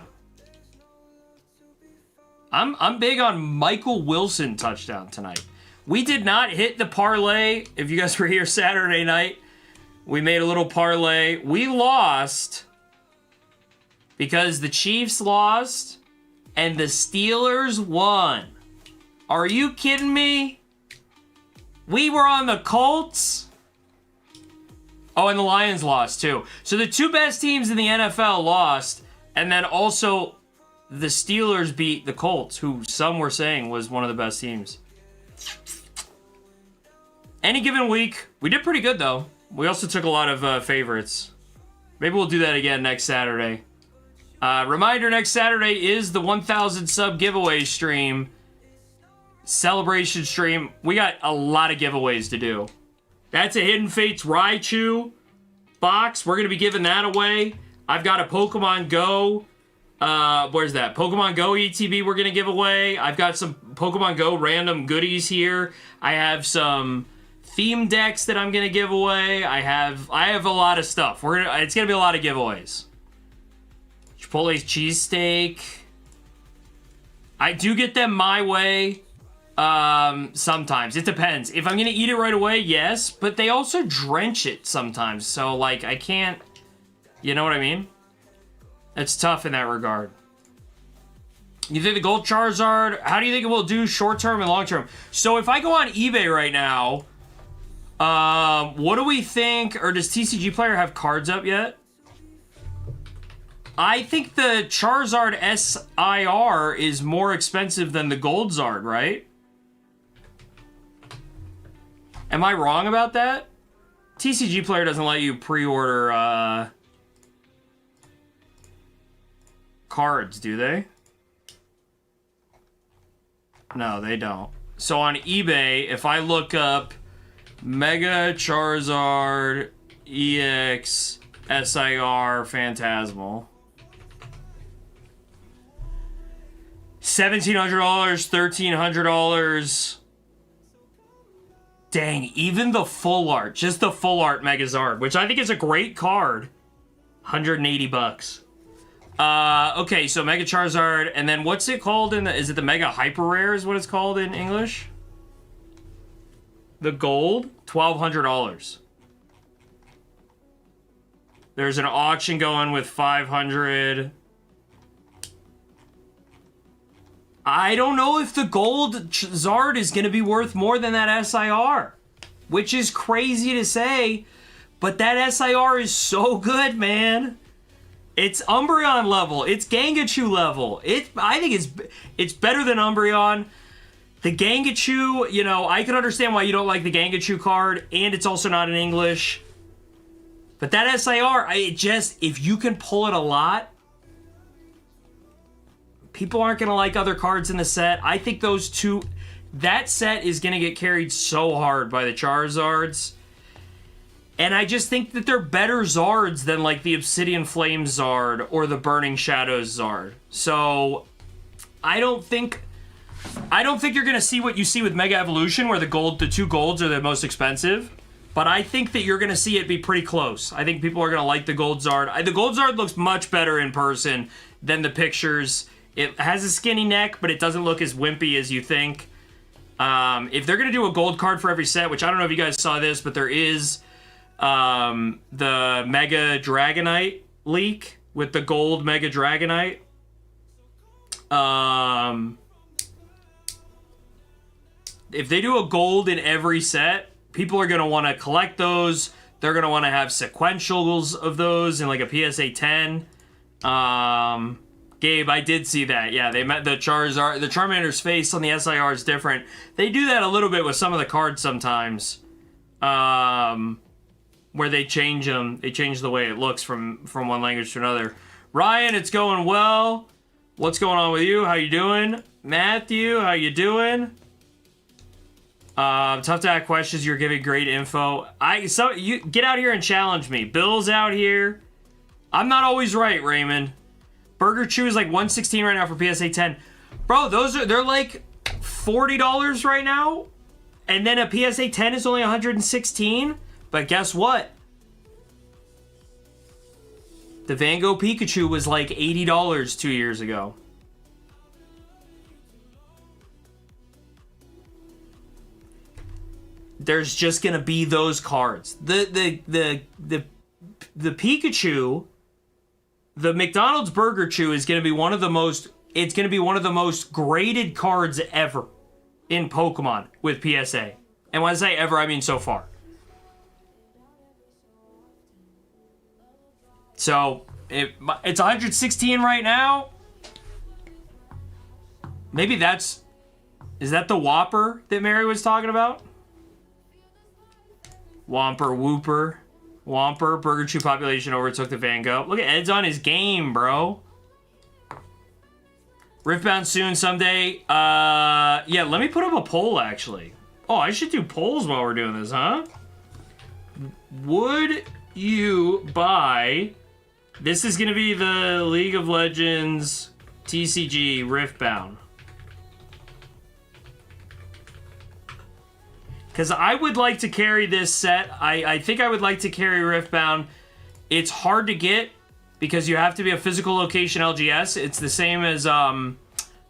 I'm big on Michael Wilson touchdown tonight. We did not hit the parlay. If you guys were here Saturday night, we made a little parlay. We lost because the Chiefs lost and the Steelers won. Are you kidding me? We were on the Colts. Oh, and the Lions lost too. So the two best teams in the NFL lost, and then also the Steelers beat the Colts, who some were saying was one of the best teams. Any given week, we did pretty good though. We also took a lot of favorites. Maybe we'll do that again next Saturday. Reminder, next Saturday is the 1,000 sub giveaway stream. Celebration stream. We got a lot of giveaways to do. That's a Hidden Fates Raichu box. We're going to be giving that away. I've got a Pokemon Go. Where's that? Pokemon Go ETB we're going to give away. I've got some Pokemon Go random goodies here. I have some theme decks that I'm going to give away. I have a lot of stuff. It's going to be a lot of giveaways. Chipotle's cheesesteak. I do get them my way. Sometimes. It depends. If I'm gonna eat it right away, yes. But they also drench it sometimes. So, like, I can't... You know what I mean? It's tough in that regard. You think the Gold Charizard... How do you think it will do short-term and long-term? So, if I go on eBay right now... what do we think... Or does TCG Player have cards up yet? I think the Charizard SIR is more expensive than the Gold Zard, right? Am I wrong about that? TCG Player doesn't let you pre-order cards, do they? No, they don't. So on eBay, if I look up Mega Charizard EX SIR Phantasmal, $1,700, $1,300. Dang, even the full art, just the full art Megazard, which I think is a great card, $180. Okay, so Mega Charizard, and then what's it called is it the Mega Hyper Rare is what it's called in English? The gold, $1,200. There's an auction going with 500. I don't know if the gold Zard is going to be worth more than that SIR, which is crazy to say, but that SIR is so good, man. It's Umbreon level. It's Gangachu level. I think it's better than Umbreon. The Gangachu, you know, I can understand why you don't like the Gangachu card, and it's also not in English. But that SIR, if you can pull it a lot, people aren't going to like other cards in the set. I think that set is going to get carried so hard by the Charizards. And I just think that they're better Zards than like the Obsidian Flame Zard or the Burning Shadows Zard. So I don't think you're going to see what you see with Mega Evolution, where the two golds are the most expensive. But I think that you're going to see it be pretty close. I think people are going to like the Gold Zard. The Gold Zard looks much better in person than the pictures. It has a skinny neck, but it doesn't look as wimpy as you think. If they're going to do a gold card for every set, which I don't know if you guys saw this, but there is the Mega Dragonite leak with the gold Mega Dragonite. If they do a gold in every set, people are going to want to collect those. They're going to want to have sequentials of those in like a PSA 10. Gabe, I did see that. Yeah, they met the Charizard. The Charmander's face on the SIR is different. They do that a little bit with some of the cards sometimes. Where they change them. They change the way it looks from one language to another. Ryan, it's going well. What's going on with you? How you doing? Matthew, how you doing? Tough to ask questions. You're giving great info. You get out here and challenge me. Bill's out here. I'm not always right, Raymond. Burger Chew is like $116 right now for PSA 10. Bro, they're like $40 right now. And then a PSA 10 is only $116. But guess what? The Van Gogh Pikachu was like $80 2 years ago. There's just gonna be those cards. The Pikachu, the McDonald's Burger Chew is gonna be one of the most. It's gonna be one of the most graded cards ever in Pokemon with PSA. And when I say ever, I mean so far. So it's 116 right now. Maybe is that the Whopper that Mary was talking about? Whopper, Burger Chew population overtook the Van Gogh. Look at Ed's on his game, bro. Riftbound soon someday. Yeah, let me put up a poll, actually. Oh, I should do polls while we're doing this, huh? Would you buy... This is going to be the League of Legends TCG Riftbound. Because I would like to carry this set. I think I would like to carry Riftbound. It's hard to get because you have to be a physical location LGS. It's the same as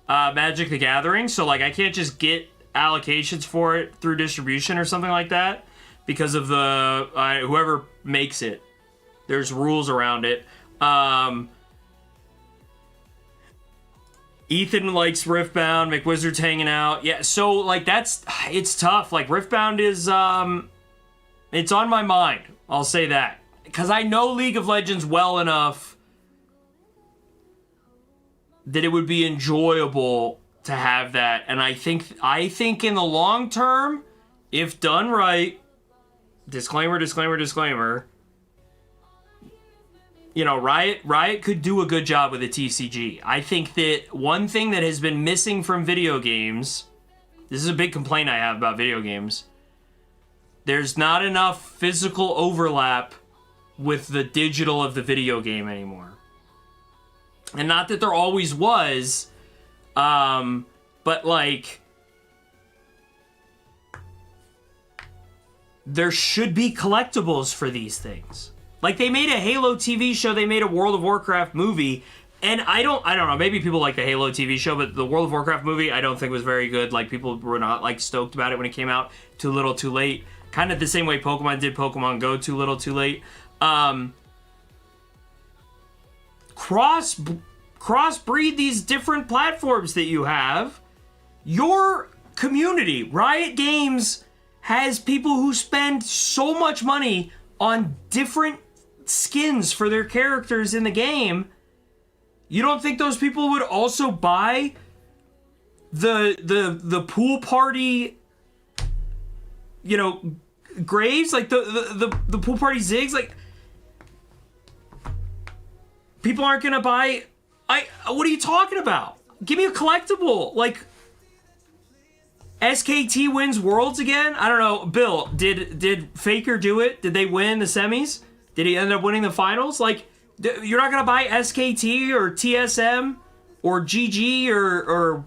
Magic the Gathering. So, like, I can't just get allocations for it through distribution or something like that because of the whoever makes it. There's rules around it. Ethan likes Riftbound. McWizard's hanging out. Yeah, so, like, it's tough. Like, Riftbound is, it's on my mind. I'll say that. Because I know League of Legends well enough that it would be enjoyable to have that. And I think in the long term, if done right, disclaimer, you know, Riot could do a good job with a TCG. I think that one thing that has been missing from video games, this is a big complaint I have about video games, there's not enough physical overlap with the digital of the video game anymore. And not that there always was, but like, there should be collectibles for these things. Like, they made a Halo TV show, they made a World of Warcraft movie, and I don't know, maybe people like the Halo TV show, but the World of Warcraft movie I don't think was very good. Like, people were not, like, stoked about it when it came out. Too little, too late. Kind of the same way Pokemon did Pokemon Go, too little, too late. Crossbreed these different platforms that you have. Your community, Riot Games, has people who spend so much money on different skins for their characters in the game. You don't think those people would also buy the pool party, you know, Graves, like the pool party Ziggs? Like, people aren't gonna buy. What are you talking about? Give me a collectible. Like, SKT wins Worlds again? I don't know. Bill, did Faker do it? Did they win the semis? Did he end up winning the finals? Like, you're not going to buy SKT or TSM or GG or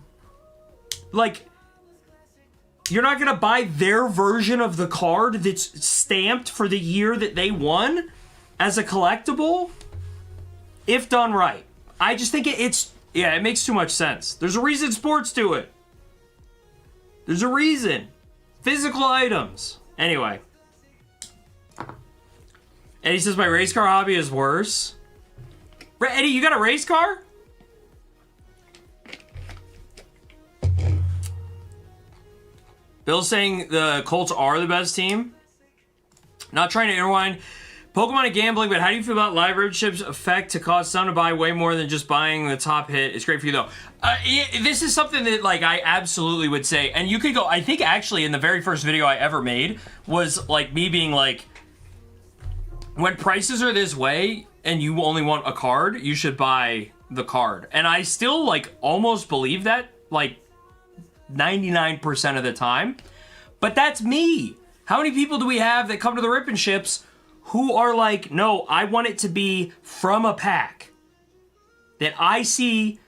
like, you're not going to buy their version of the card that's stamped for the year that they won as a collectible? If done right. I just think it makes too much sense. There's a reason sports do it. There's a reason. Physical items. Anyway. Eddie says my race car hobby is worse. Eddie, you got a race car? Bill's saying the Colts are the best team. Not trying to intertwine, Pokemon and gambling, but how do you feel about live membership's effect to cause some to buy way more than just buying the top hit? It's great for you, though. This is something that, like, I absolutely would say, and you could go, I think, actually, in the very first video I ever made, was, like, me being like, when prices are this way, and you only want a card, you should buy the card. And I still, like, almost believe that, like, 99% of the time. But that's me. How many people do we have that come to the Rip and Ships who are like, no, I want it to be from a pack that I see,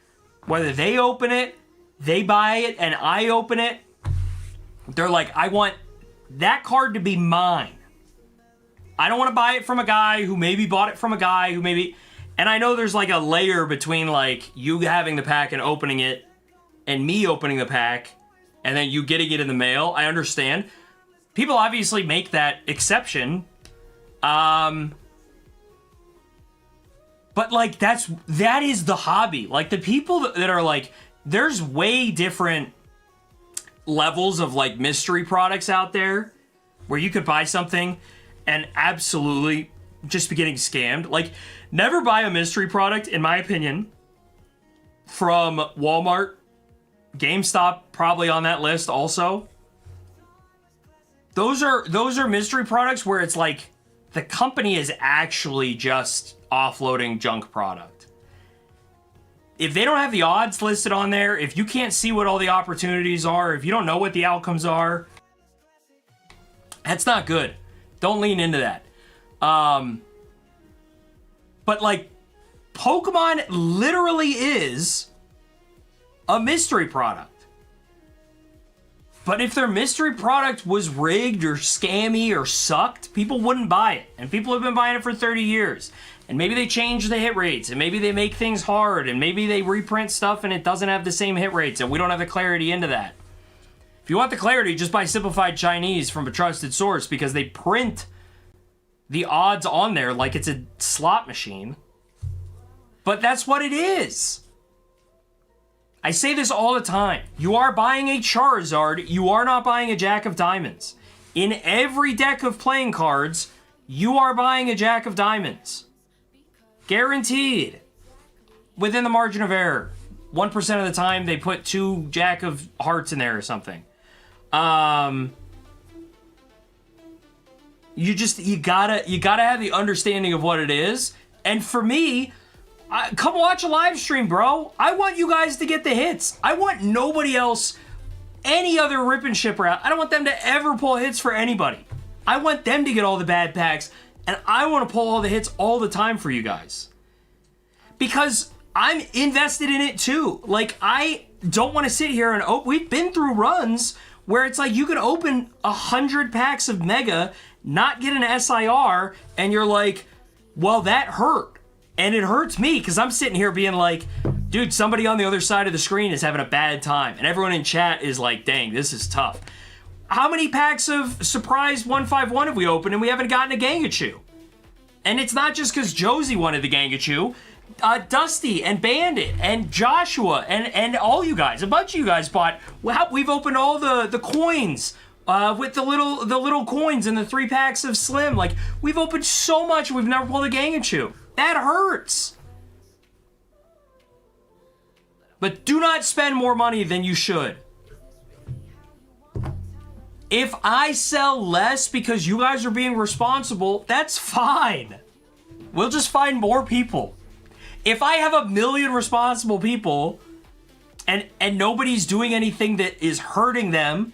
whether they open it, they buy it, and I open it. They're like, I want that card to be mine. I don't want to buy it from a guy who maybe bought it from a guy who maybe... And I know there's like a layer between like you having the pack and opening it and me opening the pack and then you getting it in the mail. I understand. People obviously make that exception. But like that is the hobby. Like the people that are like, there's way different levels of like mystery products out there where you could buy something and absolutely just be getting scammed. Like, never buy a mystery product, in my opinion, from Walmart, GameStop, probably on that list also. Those are mystery products where it's like the company is actually just offloading junk product. If they don't have the odds listed on there, if you can't see what all the opportunities are, if you don't know what the outcomes are, that's not good. Don't lean into that. But like, Pokemon literally is a mystery product. But if their mystery product was rigged or scammy or sucked, people wouldn't buy it. And people have been buying it for 30 years. And maybe they change the hit rates, and maybe they make things hard, and maybe they reprint stuff and it doesn't have the same hit rates, and we don't have the clarity into that. If you want the clarity, just buy simplified Chinese from a trusted source, because they print the odds on there like it's a slot machine. But that's what it is. I say this all the time. You are buying a Charizard. You are not buying a Jack of Diamonds. In every deck of playing cards, you are buying a Jack of Diamonds. Guaranteed. Within the margin of error. 1% of the time, they put 2 Jack of Hearts in there or something. You gotta have the understanding of what it is. And for me, come watch a live stream, bro. I want you guys to get the hits. I want nobody else, any other Rip and Shipper out. I don't want them to ever pull hits for anybody. I want them to get all the bad packs, and I want to pull all the hits all the time for you guys. Because I'm invested in it too. Like, I don't want to sit here and we've been through runs where it's like you could open 100 packs of Mega, not get an SIR, and you're like, well, that hurt. And it hurts me because I'm sitting here being like, dude, somebody on the other side of the screen is having a bad time. And everyone in chat is like, dang, this is tough. How many packs of Surprise 151 have we opened and we haven't gotten a Gangachu? And it's not just because Josie wanted the Gangachu. Dusty and Bandit and Joshua and all you guys, a bunch of you guys bought. Well, we've opened all the coins with the little coins and the 3 packs of Slim. Like, we've opened so much, we've never pulled a Gangachu. That hurts. But do not spend more money than you should. If I sell less because you guys are being responsible, that's fine. We'll just find more people. If I have 1 million responsible people and nobody's doing anything that is hurting them,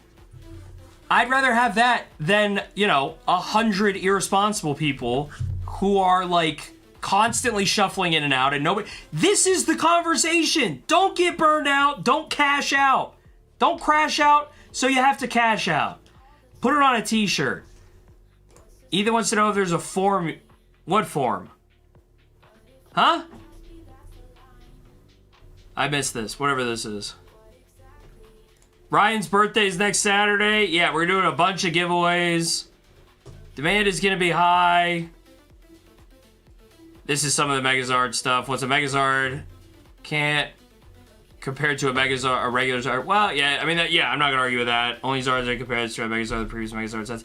I'd rather have that than, 100 irresponsible people who are like constantly shuffling in and out, and nobody. This is the conversation. Don't get burned out. Don't cash out. Don't crash out, so you have to cash out. Put it on a t-shirt. Ethan wants to know if there's a form. What form? Huh? I missed this. Whatever this is. Ryan's birthday is next Saturday. Yeah, we're doing a bunch of giveaways. Demand is going to be high. This is some of the Megazard stuff. What's a Megazard? Can't compare to a Megazard, a regular Zard. Well, yeah, I mean, I'm not going to argue with that. Only Zards are compared to a Megazard, the previous Megazard sets.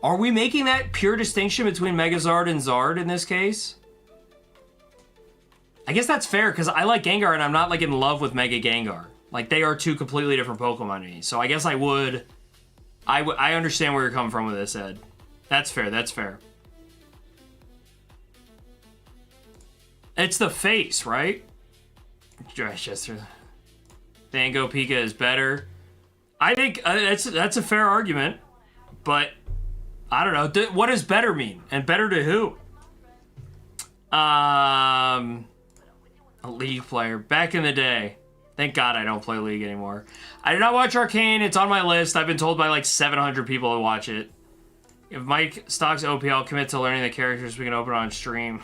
Are we making that pure distinction between Megazard and Zard in this case? I guess that's fair, because I like Gengar and I'm not like in love with Mega Gengar. Like, they are two completely different Pokemon to me. So I guess I would... I understand where you're coming from with this, Ed. That's fair, that's fair. It's the face, right? Chester. Dango Pika is better. I think that's a fair argument. But, I don't know. What does better mean? And better to who? A League player. Back in the day. Thank God I don't play League anymore. I do not watch Arcane. It's on my list. I've been told by like 700 people to watch it. If Mike stocks OP, I'll commit to learning the characters we can open on stream.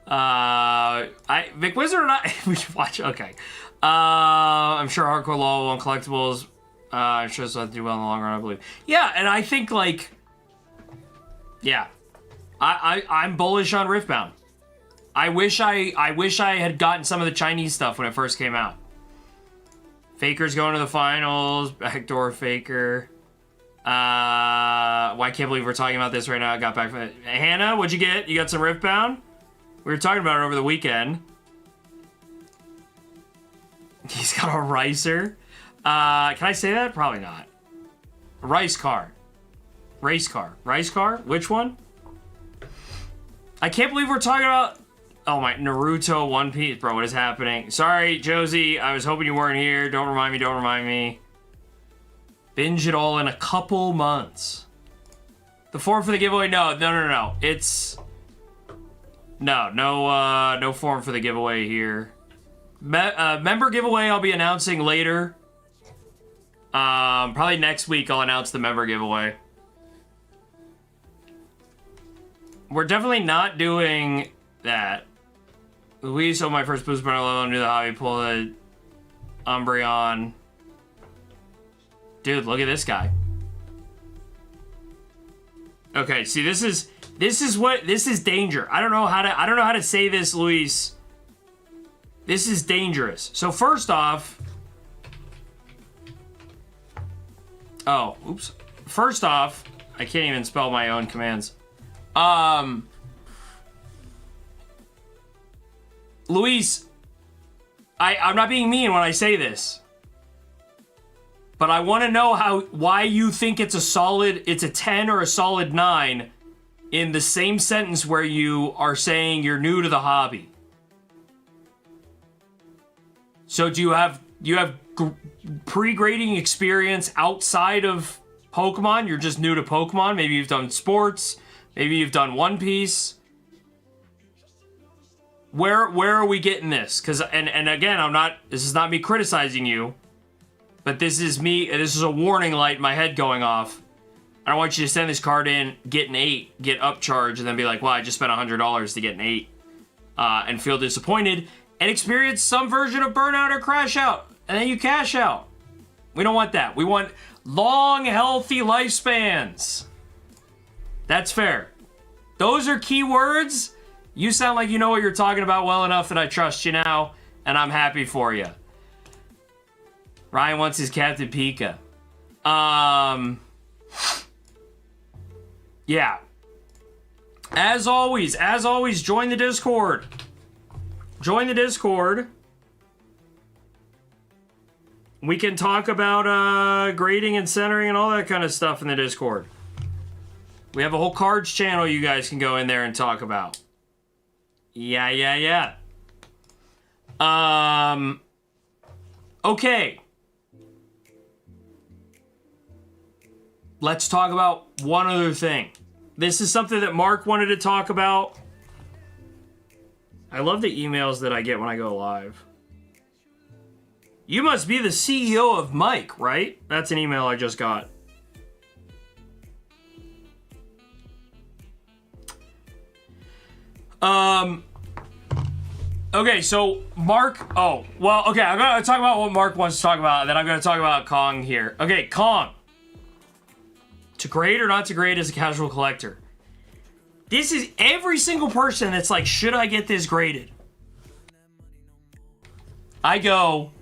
Vic Wizard and I... we should watch... Okay. I'm sure Hardcore Law on collectibles. I'm sure this will have to do well in the long run, I believe. Yeah, and I think, like... Yeah. I'm bullish on Riftbound. I wish I had gotten some of the Chinese stuff when it first came out. Faker's going to the finals. Backdoor Faker. Well, I can't believe we're talking about this right now. I got back from it. Hannah, what'd you get? You got some Riftbound? We were talking about it over the weekend. He's got a Ricer. Can I say that? Probably not. Rice car. Race car. Rice car? Which one? I can't believe we're talking about... Oh my, Naruto, One Piece. Bro, what is happening? Sorry, Josie. I was hoping you weren't here. Don't remind me, don't remind me. Binge it all in a couple months. The form for the giveaway? No. It's... No form for the giveaway here. Member giveaway I'll be announcing later. Probably next week I'll announce the member giveaway. We're definitely not doing that. Luis, so my first boost burner level, knew the hobby, pull the Umbreon. Dude, look at this guy. Okay, see, this is danger. I don't know how to say this, Luis. This is dangerous. So first off, first off, I can't even spell my own commands. Luis, I'm not being mean when I say this, but I want to know why you think it's a 10 or a solid 9 in the same sentence where you are saying you're new to the hobby. So do you have pre-grading experience outside of Pokemon? You're just new to Pokemon. Maybe you've done sports. Maybe you've done One Piece. Where are we getting this? Because and again, this is not me criticizing you, but this is a warning light in my head going off. I don't want you to send this card in, get an 8, get upcharge, and then be like, well, I just spent $100 to get an 8, and feel disappointed, and experience some version of Burnout or Crash Out, and then you cash out. We don't want that. We want long, healthy lifespans. That's fair. Those are key words. You sound like you know what you're talking about well enough that I trust you now, and I'm happy for you. Ryan wants his Captain Pika. Yeah. As always, join the Discord. Join the Discord. We can talk about grading and centering and all that kind of stuff in the Discord. We have a whole cards channel you guys can go in there and talk about. Yeah. Okay. Let's talk about one other thing. This is something that Mark wanted to talk about. I love the emails that I get when I go live. You must be the CEO of Mike, right? That's an email I just got. Okay, so Mark, I'm gonna talk about what Mark wants to talk about, and then I'm gonna talk about Kong here. Okay, Kong. To grade or not to grade as a casual collector. This is every single person that's like, should I get this graded? I go,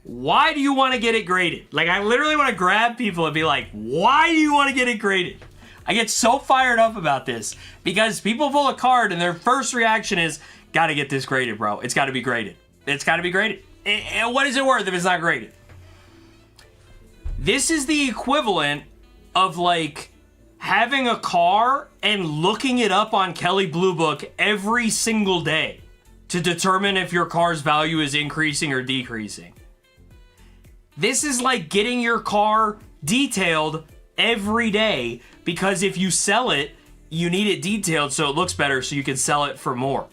Why do you want to get it graded? Like, I literally want to grab people and be like, why do you want to get it graded? I get so fired up about this because people pull a card and their first reaction is, gotta get this graded, bro. It's gotta be graded. It's gotta be graded. And what is it worth if it's not graded? This is the equivalent of like having a car and looking it up on Kelley Blue Book every single day to determine if your car's value is increasing or decreasing. This is like getting your car detailed every day because if you sell it, you need it detailed so it looks better so you can sell it for more.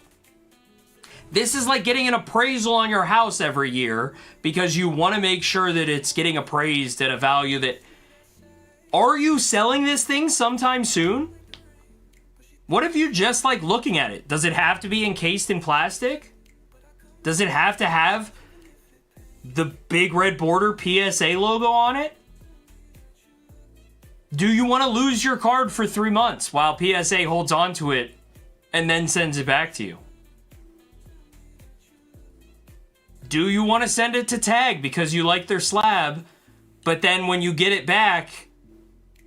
This is like getting an appraisal on your house every year because you want to make sure that it's getting appraised at a value that... Are you selling this thing sometime soon? What if you just like looking at it? Does it have to be encased in plastic? Does it have to have the big red border PSA logo on it? Do you want to lose your card for 3 months while PSA holds on to it and then sends it back to you? Do you want to send it to Tag because you like their slab, but then when you get it back,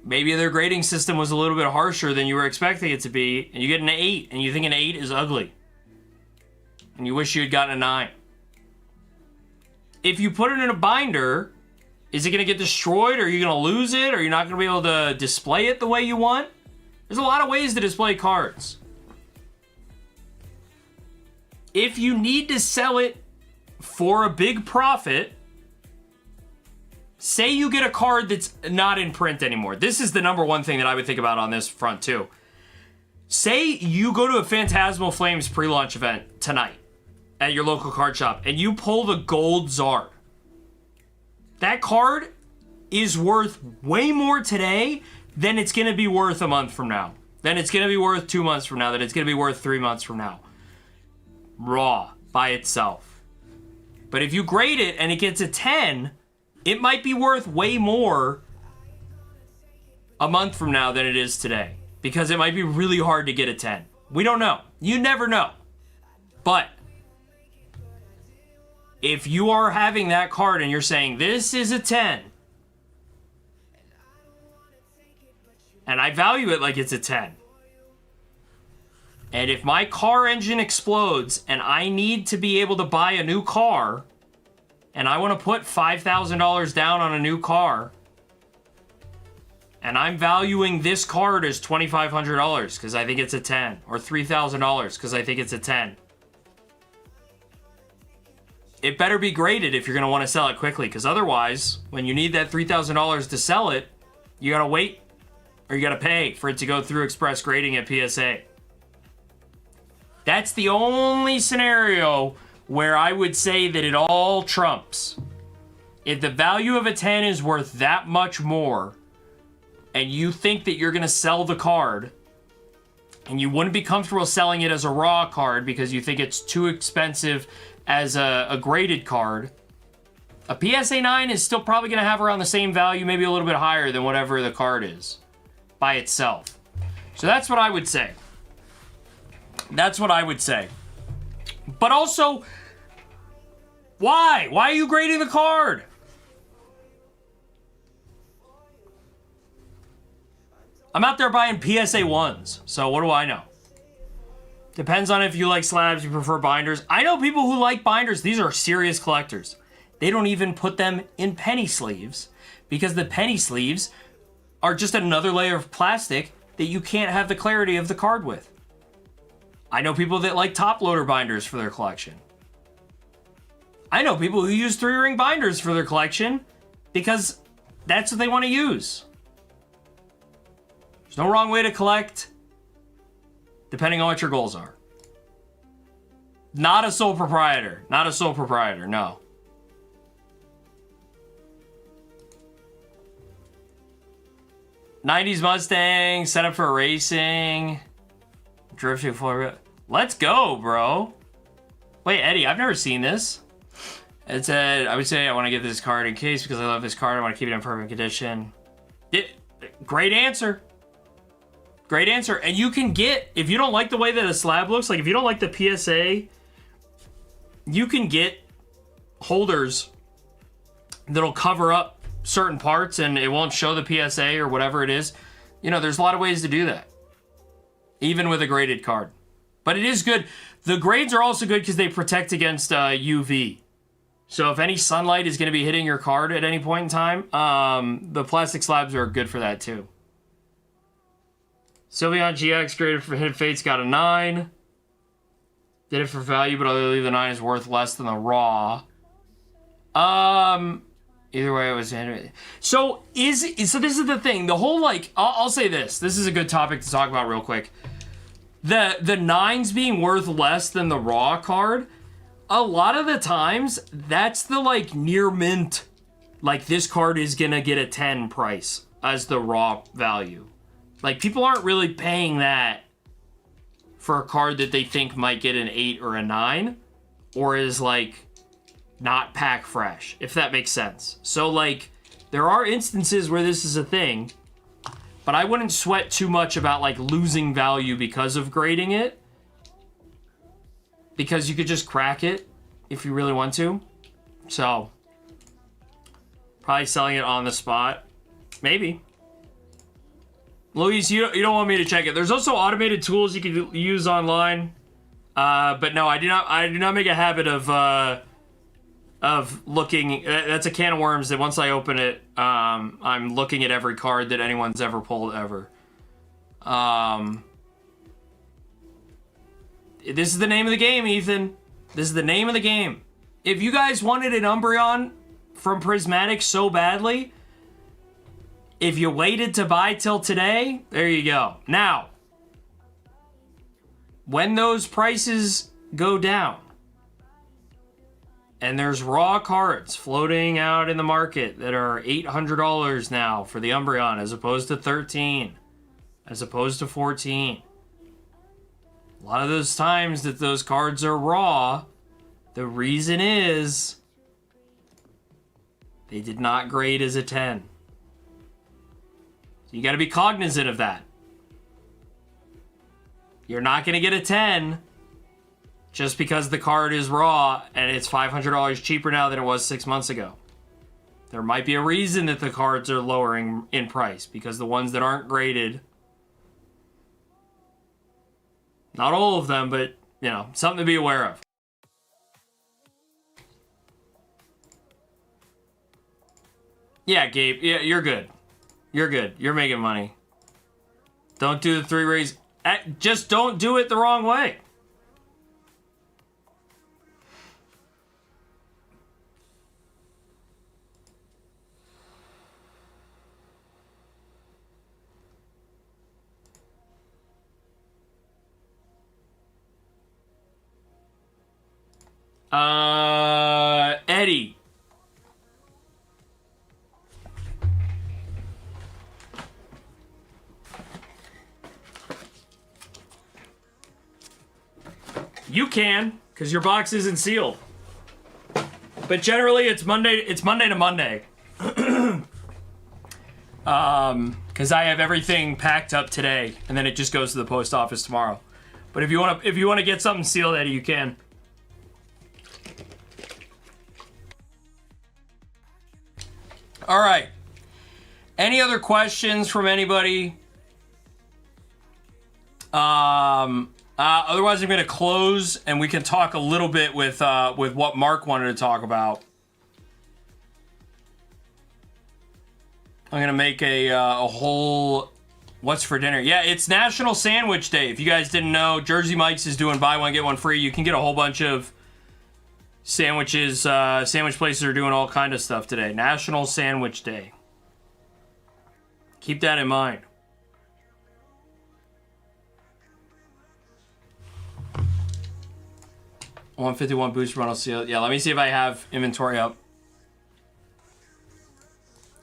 maybe their grading system was a little bit harsher than you were expecting it to be, and you get an 8, and you think an 8 is ugly, and you wish you had gotten a 9. If you put it in a binder, is it going to get destroyed? Are you going to lose it? Are you not going to be able to display it the way you want? There's a lot of ways to display cards. If you need to sell it for a big profit, say you get a card that's not in print anymore. This is the number one thing that I would think about on this front too. Say you go to a Phantasmal Flames pre-launch event tonight at your local card shop and you pull the gold Zard. That card is worth way more today than it's going to be worth a month from now. Then it's going to be worth 2 months from now. Then it's going to be worth 3 months from now. Raw by itself. But if you grade it and it gets a 10, it might be worth way more a month from now than it is today. Because it might be really hard to get a 10. We don't know. You never know. But if you are having that card and you're saying, this is a 10, and I value it like it's a 10, and if my car engine explodes and I need to be able to buy a new car, and I want to put $5,000 down on a new car, and I'm valuing this card as $2,500 because I think it's a 10, or $3,000 because I think it's a 10, it better be graded if you're going to want to sell it quickly, because otherwise, when you need that $3,000 to sell it, you got to wait, or you got to pay for it to go through express grading at PSA. That's the only scenario where I would say that it all trumps. If the value of a 10 is worth that much more, and you think that you're going to sell the card, and you wouldn't be comfortable selling it as a raw card because you think it's too expensive as a graded card, a PSA 9 is still probably going to have around the same value, maybe a little bit higher than whatever the card is by itself. So that's what I would say. That's what I would say. But also, why? Why are you grading the card? I'm out there buying PSA 1s, so what do I know? Depends on if you like slabs, you prefer binders. I know people who like binders. These are serious collectors. They don't even put them in penny sleeves because the penny sleeves are just another layer of plastic that you can't have the clarity of the card with. I know people that like top loader binders for their collection. I know people who use 3-ring binders for their collection because that's what they want to use. There's no wrong way to collect, depending on what your goals are. Not a sole proprietor. Not a sole proprietor, no. '90s Mustang, set up for racing. Drifting forward. Let's go, bro. Wait, Eddie, I've never seen this. It said, I would say I want to get this card in case because I love this card. I want to keep it in perfect condition. Great answer. Great answer. And you can get, if you don't like the way that a slab looks, like if you don't like the PSA, you can get holders that'll cover up certain parts and it won't show the PSA or whatever it is. You know, there's a lot of ways to do that, even with a graded card. But it is good. The grades are also good because they protect against UV. So if any sunlight is going to be hitting your card at any point in time, the plastic slabs are good for that too. Sylveon GX graded for Hidden Fates got a 9. Did it for value, but I believe the 9 is worth less than the raw. Either way, it was. So this is the thing. The whole like, I'll say this. This is a good topic to talk about real quick. The 9s being worth less than the raw card. A lot of the times, that's the like near mint. Like this card is gonna get a 10 price as the raw value. Like people aren't really paying that for a card that they think might get an 8 or a 9, or is like not pack fresh, if that makes sense. So like there are instances where this is a thing, but I wouldn't sweat too much about like losing value because of grading it, because you could just crack it if you really want to. So probably selling it on the spot, maybe. Luis, you don't want me to check it. There's also automated tools you can use online, but no, I do not make a habit of looking. That's a can of worms that once I open it, I'm looking at every card that anyone's ever pulled ever. This is the name of the game, Ethan. This is the name of the game. If you guys wanted an Umbreon from Prismatic so badly, if you waited to buy till today, there you go. Now, when those prices go down, and there's raw cards floating out in the market that are $800 now for the Umbreon, as opposed to 13, as opposed to 14. A lot of those times that those cards are raw, the reason is they did not grade as a 10. So you got to be cognizant of that. You're not going to get a 10 just because the card is raw and it's $500 cheaper now than it was 6 months ago. There might be a reason that the cards are lowering in price, because the ones that aren't graded, not all of them, but, you know, something to be aware of. Yeah, Gabe, yeah, you're good. You're good. You're making money. Don't do the 3 raise. Just don't do it the wrong way. Eddie. You can, because your box isn't sealed. But generally, it's Monday to Monday. Because I have everything packed up today, and then it just goes to the post office tomorrow. But if you want to get something sealed, Eddie, you can. All right. Any other questions from anybody? Otherwise, I'm going to close, and we can talk a little bit with what Mark wanted to talk about. I'm going to make a whole what's for dinner. Yeah, it's National Sandwich Day. If you guys didn't know, Jersey Mike's is doing buy one, get one free. You can get a whole bunch of sandwiches. Sandwich places are doing all kind of stuff today. National Sandwich Day. Keep that in mind. $151 booster bundle sealed. Yeah, let me see if I have inventory up.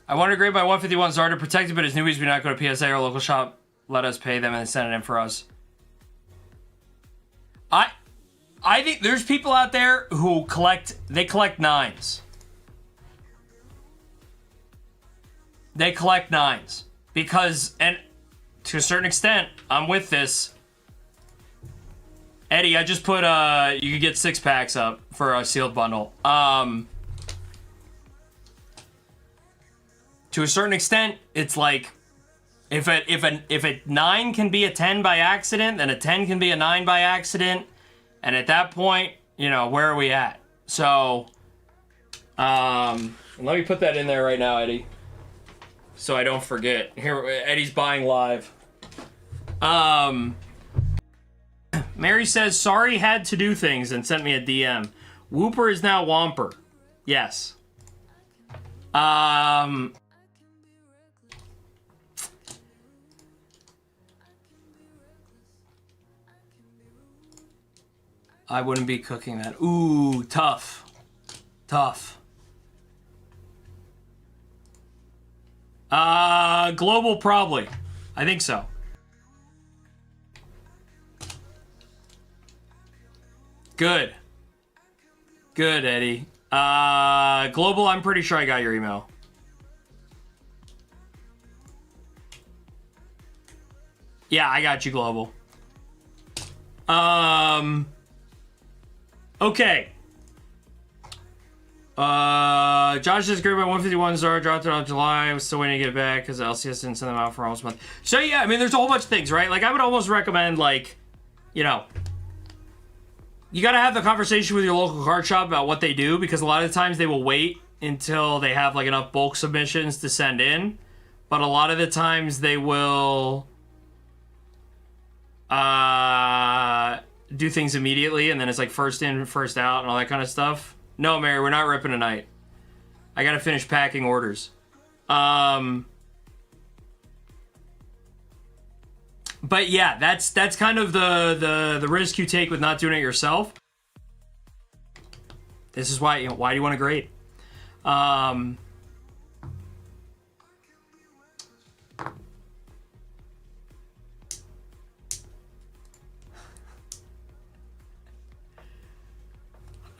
I want to grade my 151 Zarda protected, but as newbies, we not go to PSA or local shop. Let us pay them and send it in for us. I think there's people out there who collect 9s. They collect 9s. Because, and to a certain extent, I'm with this. Eddie, I just put, you could get 6 packs up for a sealed bundle. to a certain extent, it's like if a 9 can be a 10 by accident, then a 10 can be a 9 by accident, and at that point, you know, where are we at? So, let me put that in there right now, Eddie, so I don't forget. Here, Eddie's buying live. Mary says, sorry, had to do things, and sent me a DM. Whooper is now Whomper. Yes. I wouldn't be cooking that. Ooh, tough. Tough. Global probably. I think so. Good. Good, Eddie. Global, I'm pretty sure I got your email. Yeah, I got you, Global. Okay. Josh is great about 151 Zara, dropped it on July. I was still waiting to get it back because LCS didn't send them out for almost a month. So yeah, I mean, there's a whole bunch of things, right? Like, I would almost recommend, like, you know, you gotta have the conversation with your local card shop about what they do, because a lot of times they will wait until they have, like, enough bulk submissions to send in. But a lot of the times they will do things immediately, and then it's like first in, first out, and all that kind of stuff. No, Mary, we're not ripping tonight. I gotta finish packing orders. But yeah, that's kind of the risk you take with not doing it yourself. This is why, you know, why do you want to grade?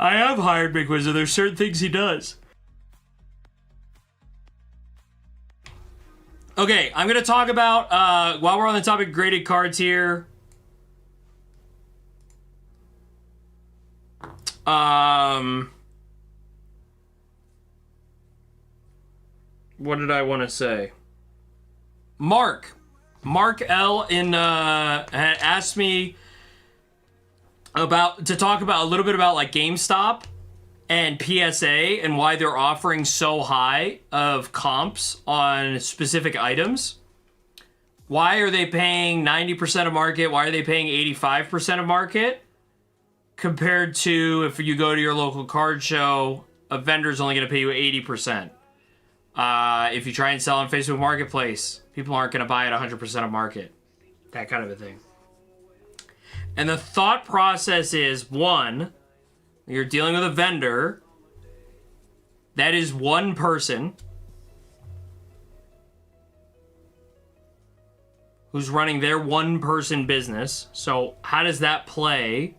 I have hired Big Wizard. There's certain things he does. Okay, I'm gonna talk about while we're on the topic of graded cards here. What did I want to say? Mark L in had asked me to talk about a little bit about like GameStop and PSA and why they're offering so high of comps on specific items. Why are they paying 90% of market? Why are they paying 85% of market? Compared to if you go to your local card show, a vendor's only going to pay you 80%. If you try and sell on Facebook Marketplace, people aren't going to buy at 100% of market. That kind of a thing. And the thought process is, one, you're dealing with a vendor that is one person who's running their one-person business. So how does that play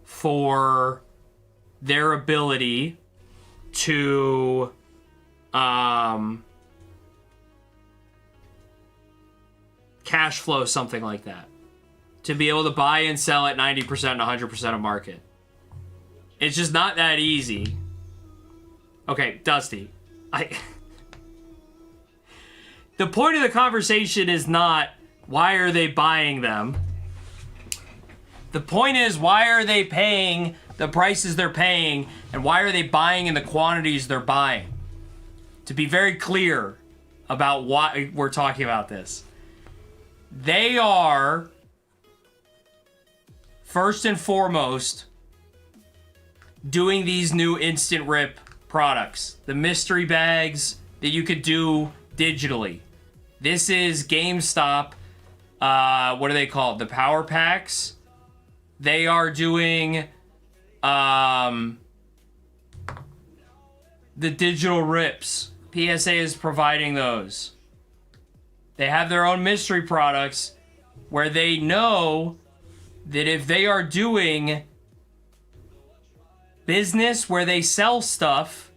for their ability to cash flow something like that? To be able to buy and sell at 90% and 100% of market. It's just not that easy. Okay, Dusty. The point of the conversation is not why are they buying them. The point is, why are they paying the prices they're paying, and why are they buying in the quantities they're buying? To be very clear about why we're talking about this. They are, first and foremost, doing these new instant rip products. The mystery bags that you could do digitally. This is GameStop. What are they called? The power packs. They are doing the digital rips. PSA is providing those. They have their own mystery products where they know that if they are doing business where they sell stuff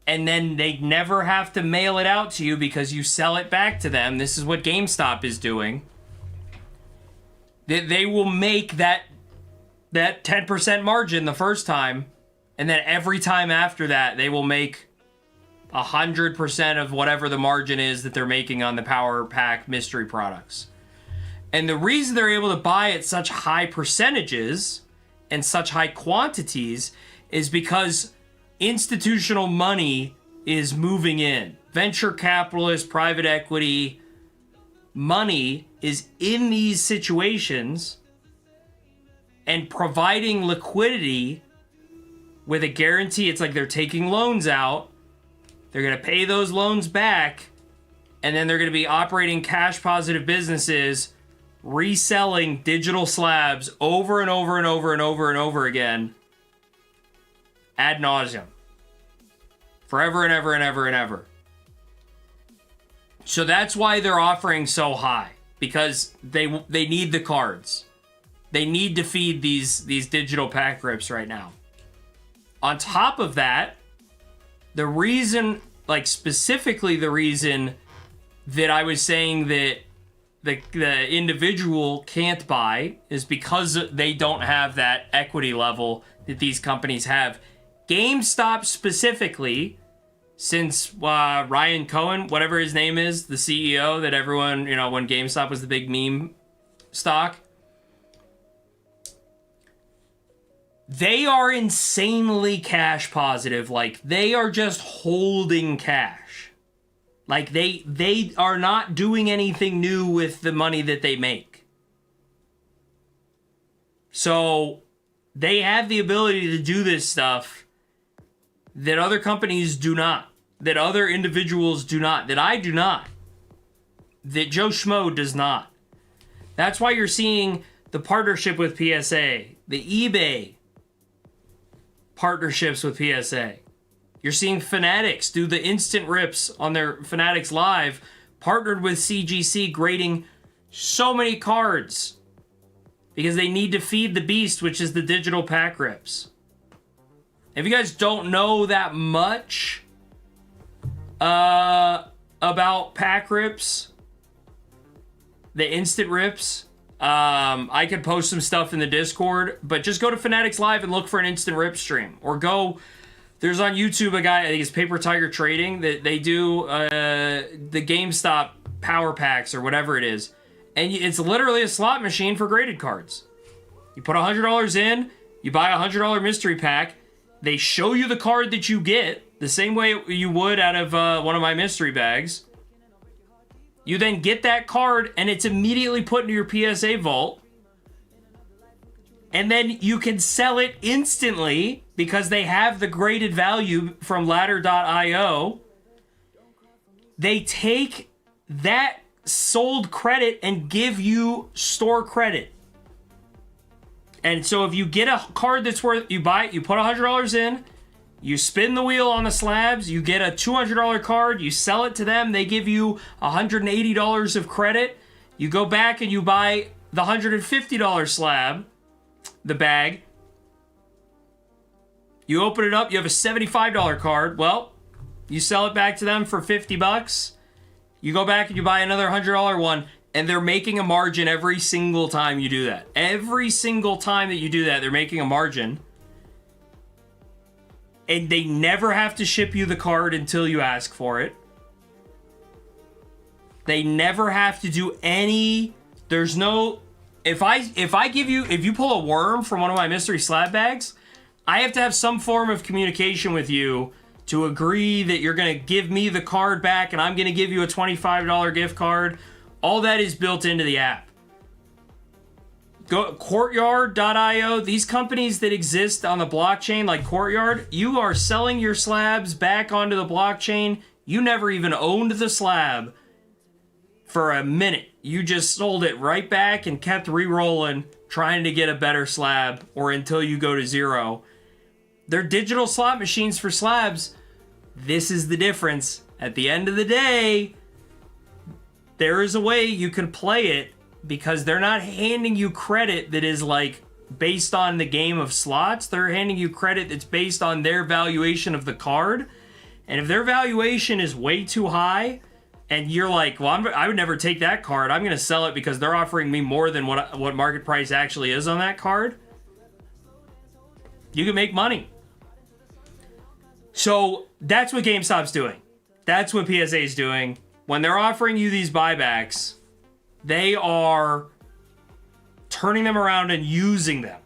and then they never have to mail it out to you because you sell it back to them, this is what GameStop is doing, that they will make that 10% margin the first time, and then every time after that they will make 100% of whatever the margin is that they're making on the power pack mystery products. And the reason they're able to buy at such high percentages and such high quantities is because institutional money is moving in. Venture capitalists, private equity, money is in these situations and providing liquidity with a guarantee. It's like they're taking loans out. They're going to pay those loans back, and then they're going to be operating cash positive businesses, reselling digital slabs over and over and over and over and over again ad nauseum. Forever and ever and ever and ever. So that's why they're offering so high, because they need the cards. They need to feed these digital pack rips right now. On top of that, the reason, like specifically the reason that I was saying that the individual can't buy is because they don't have that equity level that these companies have. GameStop specifically, since Ryan Cohen, whatever his name is, the CEO that everyone, when GameStop was the big meme stock, they are insanely cash positive. Like, they are just holding cash. Like, they are not doing anything new with the money that they make. So, they have the ability to do this stuff that other companies do not. That other individuals do not. That I do not. That Joe Schmo does not. That's why you're seeing the partnership with PSA. The eBay partnerships with PSA. You're seeing Fanatics do the instant rips on their Fanatics Live, partnered with CGC, grading so many cards because they need to feed the beast, which is the digital pack rips. If you guys don't know that much about pack rips, the instant rips, I could post some stuff in the Discord, but just go to Fanatics Live and look for an instant rip stream. Or go, there's on YouTube a guy, I think it's Paper Tiger Trading, that they do the GameStop power packs or whatever it is. And it's literally a slot machine for graded cards. You put $100 in, you buy a $100 mystery pack, they show you the card that you get, the same way you would out of one of my mystery bags. You then get that card, and it's immediately put into your PSA vault. And then you can sell it instantly because they have the graded value from ladder.io. They take that sold credit and give you store credit. And so if you get a card that's worth, you buy it, you put $100 in, you spin the wheel on the slabs, you get a $200 card, you sell it to them, they give you $180 of credit, you go back and you buy the $150 slab, the bag, you open it up, you have a $75 card, well, you sell it back to them for $50, you go back and you buy another $100 one, and they're making a margin every single time you do that. Every single time that you do that, they're making a margin. And they never have to ship you the card until you ask for it. They never have to do any... There's no... If you pull a worm from one of my mystery slab bags, I have to have some form of communication with you to agree that you're going to give me the card back and I'm going to give you a $25 gift card. All that is built into the app. Go Courtyard.io. These companies that exist on the blockchain, like Courtyard, you are selling your slabs back onto the blockchain. You never even owned the slab for a minute. You just sold it right back and kept re-rolling, trying to get a better slab, or until you go to zero. They're digital slot machines for slabs. This is the difference. At the end of the day, there is a way you can play it, because they're not handing you credit that is like based on the game of slots. They're handing you credit that's based on their valuation of the card. And if their valuation is way too high and you're like, well, I would never take that card, I'm going to sell it because they're offering me more than what market price actually is on that card, you can make money. So that's what GameStop's doing. That's what PSA is doing. When they're offering you these buybacks, they are turning them around and using them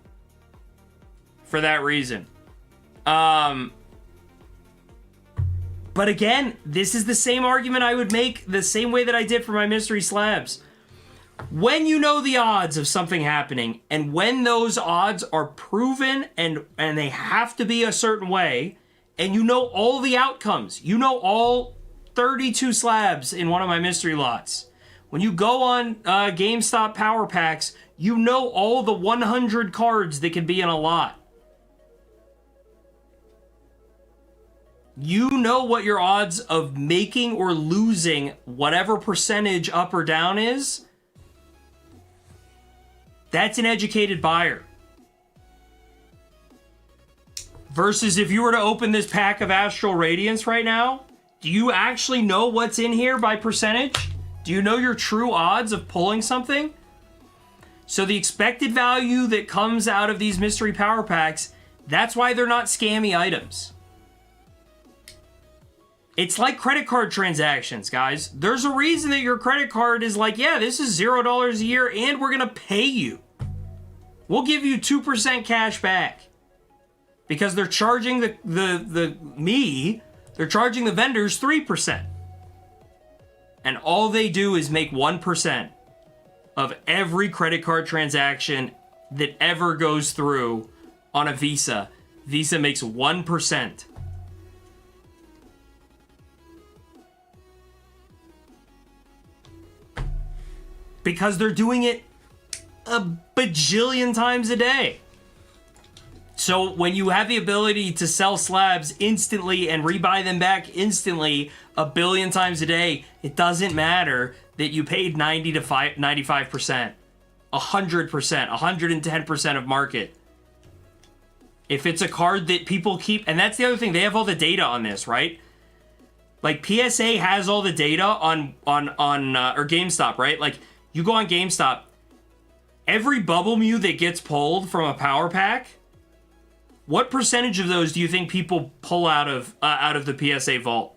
for that reason. But again, this is the same argument I would make the same way that I did for my mystery slabs. When you know the odds of something happening, and when those odds are proven and they have to be a certain way, and you know all the outcomes, you know all 32 slabs in one of my mystery lots. When you go on GameStop Power Packs, you know all the 100 cards that can be in a lot. You know what your odds of making or losing whatever percentage up or down is. That's an educated buyer. Versus if you were to open this pack of Astral Radiance right now, do you actually know what's in here by percentage? Do you know your true odds of pulling something? So the expected value that comes out of these mystery power packs, that's why they're not scammy items. It's like credit card transactions, guys. There's a reason that your credit card is like, yeah, this is $0 a year and we're gonna pay you. We'll give you 2% cash back. Because they're charging they're charging the vendors 3%. And all they do is make 1% of every credit card transaction that ever goes through on a Visa. Visa makes 1%. Because they're doing it a bajillion times a day. So when you have the ability to sell slabs instantly and rebuy them back instantly a billion times a day, it doesn't matter that you paid 90 to 95%, 100%, 110% of market. If it's a card that people keep, and that's the other thing, they have all the data on this, right? Like PSA has all the data on or GameStop, right? Like you go on GameStop, every Bubble Mew that gets pulled from a power pack, what percentage of those do you think people pull out of the PSA vault?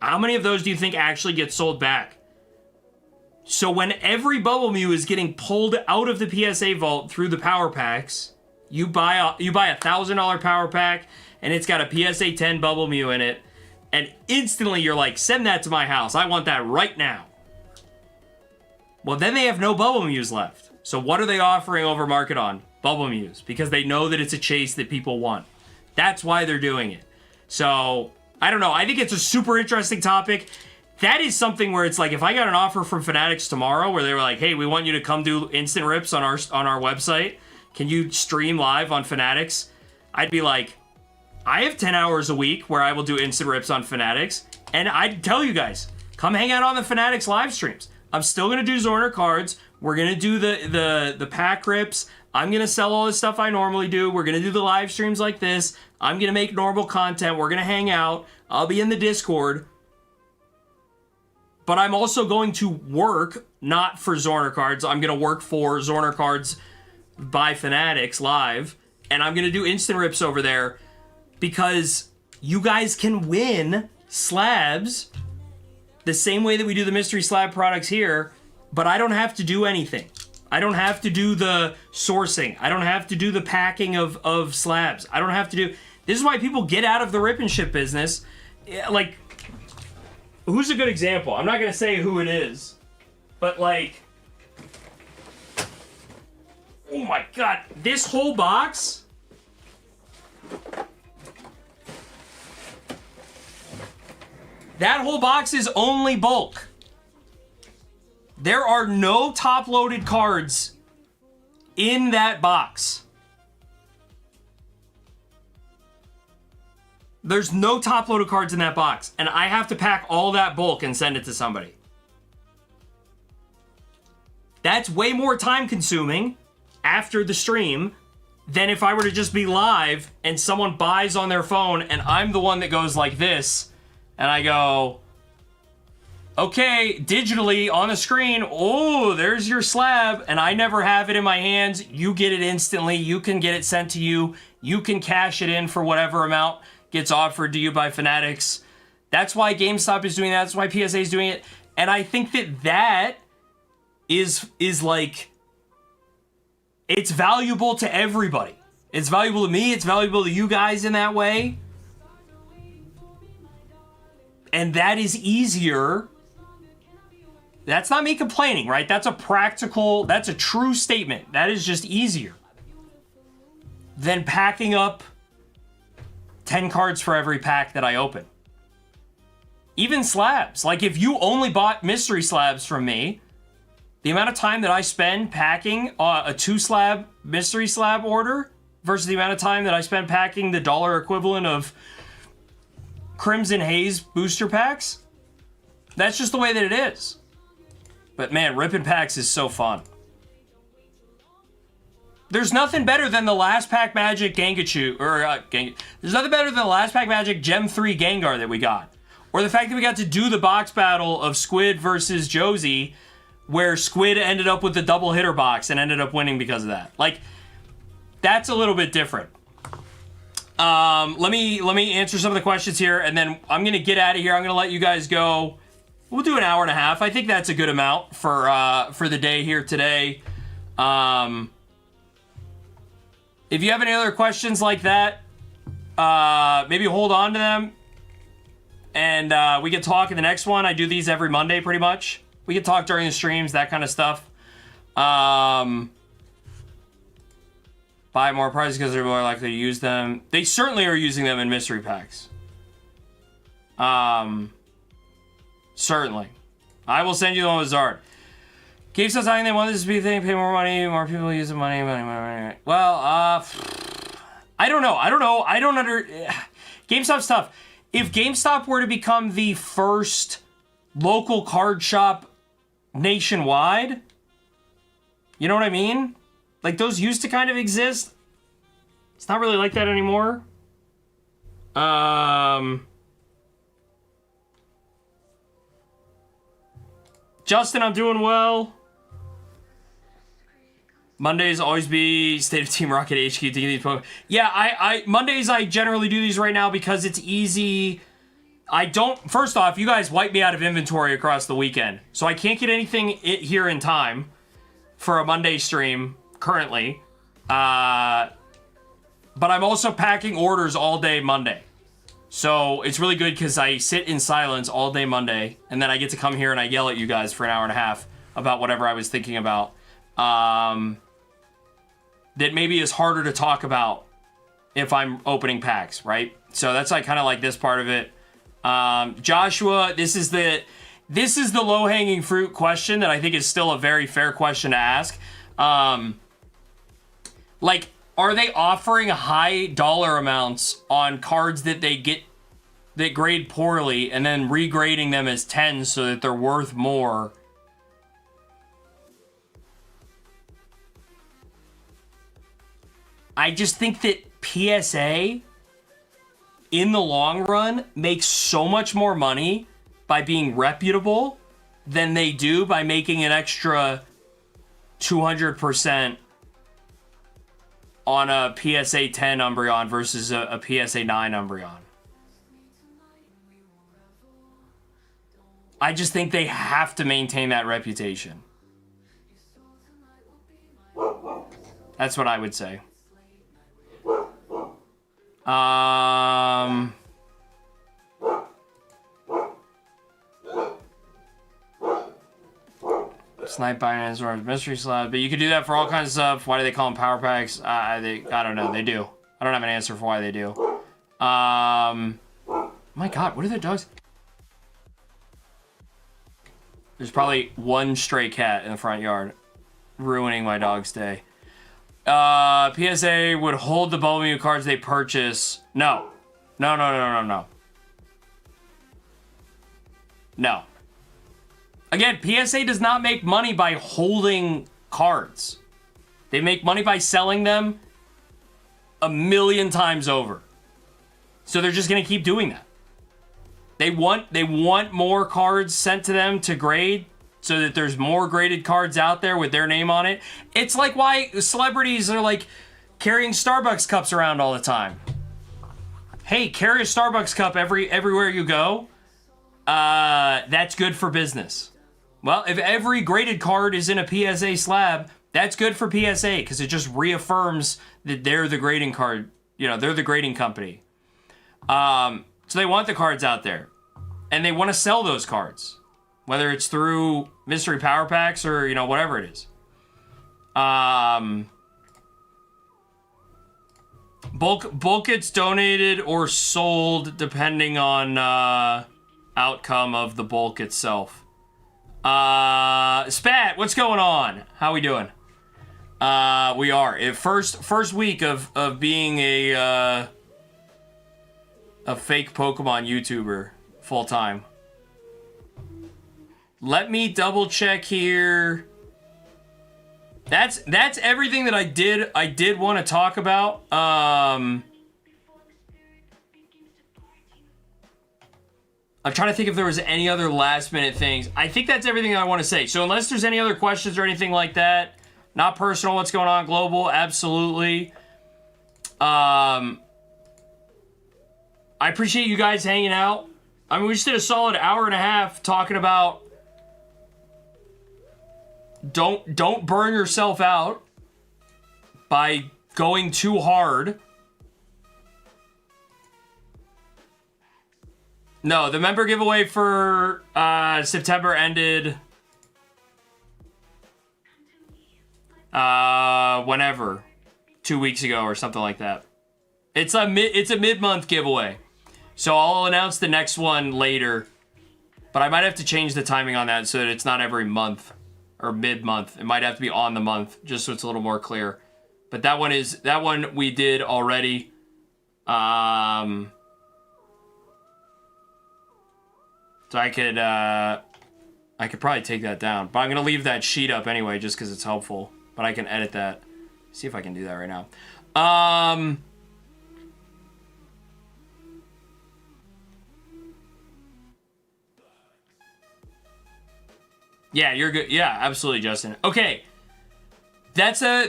How many of those do you think actually get sold back? So when every Bubble Mew is getting pulled out of the PSA vault through the power packs, you buy a $1,000 power pack and it's got a PSA 10 Bubble Mew in it, and instantly you're like, send that to my house. I want that right now. Well, then they have no Bubble Mews left. So what are they offering over market on? Bubble Mews, because they know that it's a chase that people want. That's why they're doing it. So, I don't know. I think it's a super interesting topic. That is something where it's like, if I got an offer from Fanatics tomorrow where they were like, hey, we want you to come do instant rips on our website. Can you stream live on Fanatics? I'd be like, I have 10 hours a week where I will do instant rips on Fanatics. And I'd tell you guys, come hang out on the Fanatics live streams. I'm still going to do Zorner cards. We're going to do the pack rips. I'm going to sell all the stuff I normally do. We're going to do the live streams like this. I'm going to make normal content. We're going to hang out. I'll be in the Discord. But I'm also going to work, not for Zorner cards. I'm going to work for Zorner cards by Fanatics live. And I'm going to do instant rips over there because you guys can win slabs the same way that we do the mystery slab products here, but I don't have to do anything. I don't have to do the sourcing. I don't have to do the packing of slabs. I don't have to do... This is why people get out of the rip and ship business. Like, who's a good example? I'm not going to say who it is, but like... Oh my god, this whole box... That whole box is only bulk. There are no top-loaded cards in that box. There's no top-loaded cards in that box, and I have to pack all that bulk and send it to somebody. That's way more time-consuming after the stream than if I were to just be live and someone buys on their phone and I'm the one that goes like this, and I go... Okay, digitally on the screen, oh, there's your slab, and I never have it in my hands. You get it instantly. You can get it sent to you You can cash it in for whatever amount gets offered to you by Fanatics. That's why GameStop is doing that. That's why PSA is doing it. And I think that is like, it's valuable to everybody. It's valuable to me. It's valuable to you guys in that way. And that is easier. That's not me complaining, right? That's a true statement. That is just easier than packing up 10 cards for every pack that I open. Even slabs. Like, if you only bought mystery slabs from me, the amount of time that I spend packing a 2-slab mystery slab order versus the amount of time that I spend packing the dollar equivalent of Crimson Haze booster packs, that's just the way that it is. But man, ripping packs is so fun. There's nothing better than the last pack Magic Gengachu, there's nothing better than the last pack Magic Gem 3 Gengar that we got. Or the fact that we got to do the box battle of Squid versus Josie, where Squid ended up with the double hitter box and ended up winning because of that. Like, that's a little bit different. Let me answer some of the questions here, and then I'm gonna get out of here. I'm gonna let you guys go. We'll do an hour and a half. I think that's a good amount for the day here today. If you have any other questions like that, maybe hold on to them, and we can talk in the next one. I do these every Monday, pretty much. We can talk during the streams, that kind of stuff. Buy more prizes because they're more likely to use them. They certainly are using them in mystery packs. Certainly. I will send you the one with Zard. GameStop's saying they want this to be a thing, pay more money, more people use the money. Well, I don't know. GameStop's tough. If GameStop were to become the first local card shop nationwide, you know what I mean? Like, those used to kind of exist. It's not really like that anymore. Justin, I'm doing well. Mondays always be State of Team Rocket HQ to get these Pokemon. Yeah, Mondays I generally do these right now because it's easy. First off, you guys wipe me out of inventory across the weekend. So I can't get anything here in time for a Monday stream currently. But I'm also packing orders all day Monday. So it's really good because I sit in silence all day Monday, and then I get to come here and I yell at you guys for an hour and a half about whatever I was thinking about. That maybe is harder to talk about if I'm opening packs, right? So that's like kind of like this part of it. Joshua, this is the low-hanging fruit question that I think is still a very fair question to ask. Like, are they offering high dollar amounts on cards that that grade poorly and then regrading them as 10s so that they're worth more? I just think that PSA, in the long run, makes so much more money by being reputable than they do by making an extra 200% on a PSA 10 Umbreon versus a PSA 9 Umbreon. I just think they have to maintain that reputation. That's what I would say. Snipe Binance or Mystery Slab, but you could do that for all kinds of stuff. Why do they call them power packs? I don't know. They do. I don't have an answer for why they do. My God, what are the dogs? There's probably one stray cat in the front yard, ruining my dog's day. PSA would hold the Bulbamew cards they purchase. No. No. Again, PSA does not make money by holding cards. They make money by selling them 1,000,000 times over. So they're just going to keep doing that. They want more cards sent to them to grade so that there's more graded cards out there with their name on it. It's like why celebrities are like carrying Starbucks cups around all the time. Hey, carry a Starbucks cup everywhere you go. That's good for business. Well, if every graded card is in a PSA slab, that's good for PSA because it just reaffirms that they're the grading card. You know, they're the grading company. So they want the cards out there, and they want to sell those cards, whether it's through mystery power packs or, you know, whatever it is. Bulk gets donated or sold depending on outcome of the bulk itself. Spat, what's going on? How we doing? We are first week of being a fake Pokemon YouTuber full time. Let me double check here. That's everything that I did want to talk about. I'm trying to think if there was any other last minute things. I think that's everything I want to say. So unless there's any other questions or anything like that, not personal, what's going on, global, absolutely. I appreciate you guys hanging out. I mean, we just did a solid hour and a half talking about don't burn yourself out by going too hard. No, the member giveaway for September ended whenever, 2 weeks ago or something like that. It's a mid-month giveaway, so I'll announce the next one later. But I might have to change the timing on that so that it's not every month or mid-month. It might have to be on the month, just so it's a little more clear. But that one we did already. So I could probably take that down, but I'm gonna leave that sheet up anyway, just because it's helpful. But I can edit that. See if I can do that right now. Yeah, you're good. Yeah, absolutely, Justin. Okay, that's where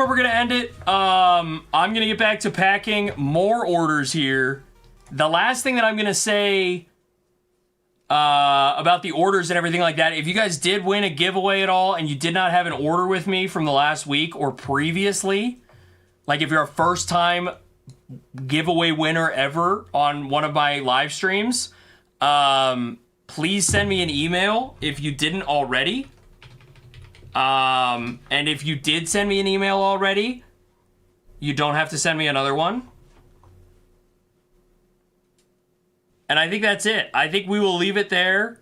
we're gonna end it. I'm gonna get back to packing more orders here. The last thing that I'm gonna say about the orders and everything like that, if you guys did win a giveaway at all and you did not have an order with me from the last week or previously, like if you're a first time giveaway winner ever on one of my live streams, please send me an email if you didn't already. And if you did send me an email already, you don't have to send me another one. And I think that's it. I think we will leave it there.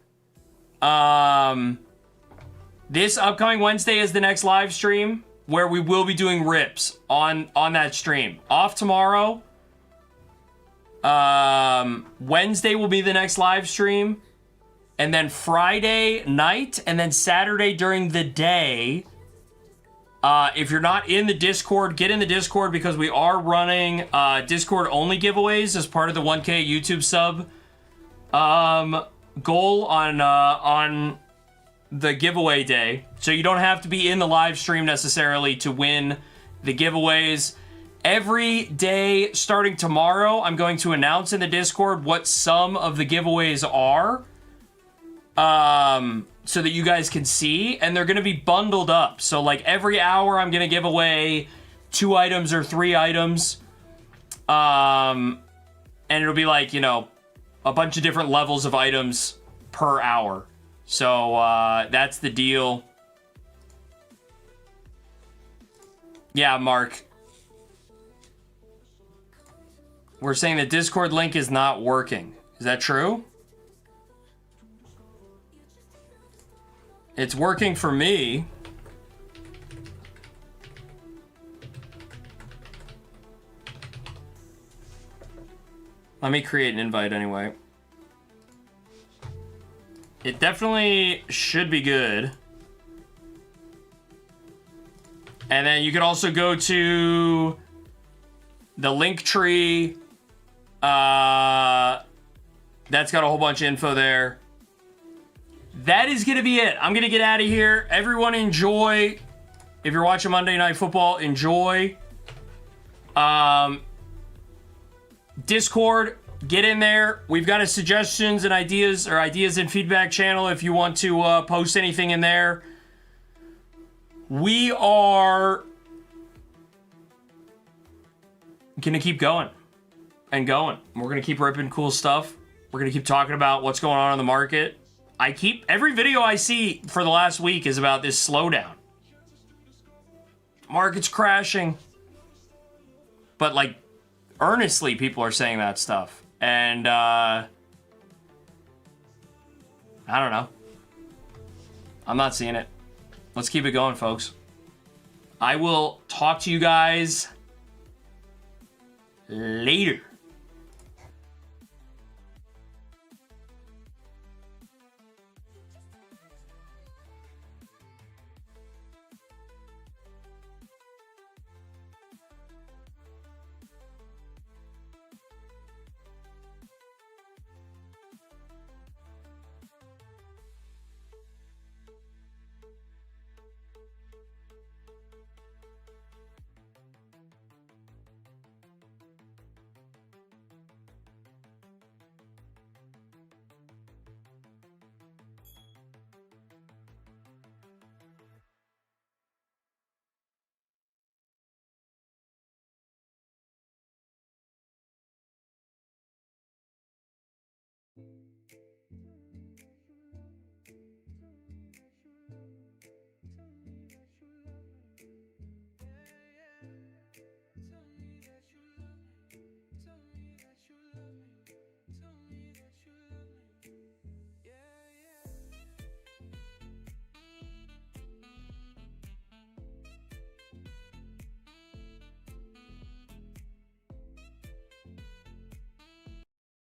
This upcoming Wednesday is the next live stream where we will be doing rips on that stream. Off tomorrow. Wednesday will be the next live stream. And then Friday night and then Saturday during the day. If you're not in the Discord, get in the Discord because we are running Discord only giveaways as part of the 1K YouTube sub goal on the giveaway day. So you don't have to be in the live stream necessarily to win the giveaways. Every day starting tomorrow, I'm going to announce in the Discord what some of the giveaways are. So that you guys can see, and they're going to be bundled up. So like every hour I'm going to give away 2 items or 3 items. And it'll be like, you know, a bunch of different levels of items per hour. So, that's the deal. Yeah, Mark. We're saying the Discord link is not working. Is that true? It's working for me. Let me create an invite anyway. It definitely should be good. And then you can also go to the link tree. That's got a whole bunch of info there. That is going to be it. I'm going to get out of here. Everyone enjoy. If you're watching Monday Night Football, enjoy. Discord, get in there. We've got a suggestions and ideas and feedback channel if you want to post anything in there. We are gonna keep going and going. We're gonna keep ripping cool stuff. We're gonna keep talking about what's going on in the market. Every video I see for the last week is about this slowdown. Market's crashing. But like, earnestly, people are saying that stuff. And, I don't know. I'm not seeing it. Let's keep it going, folks. I will talk to you guys later.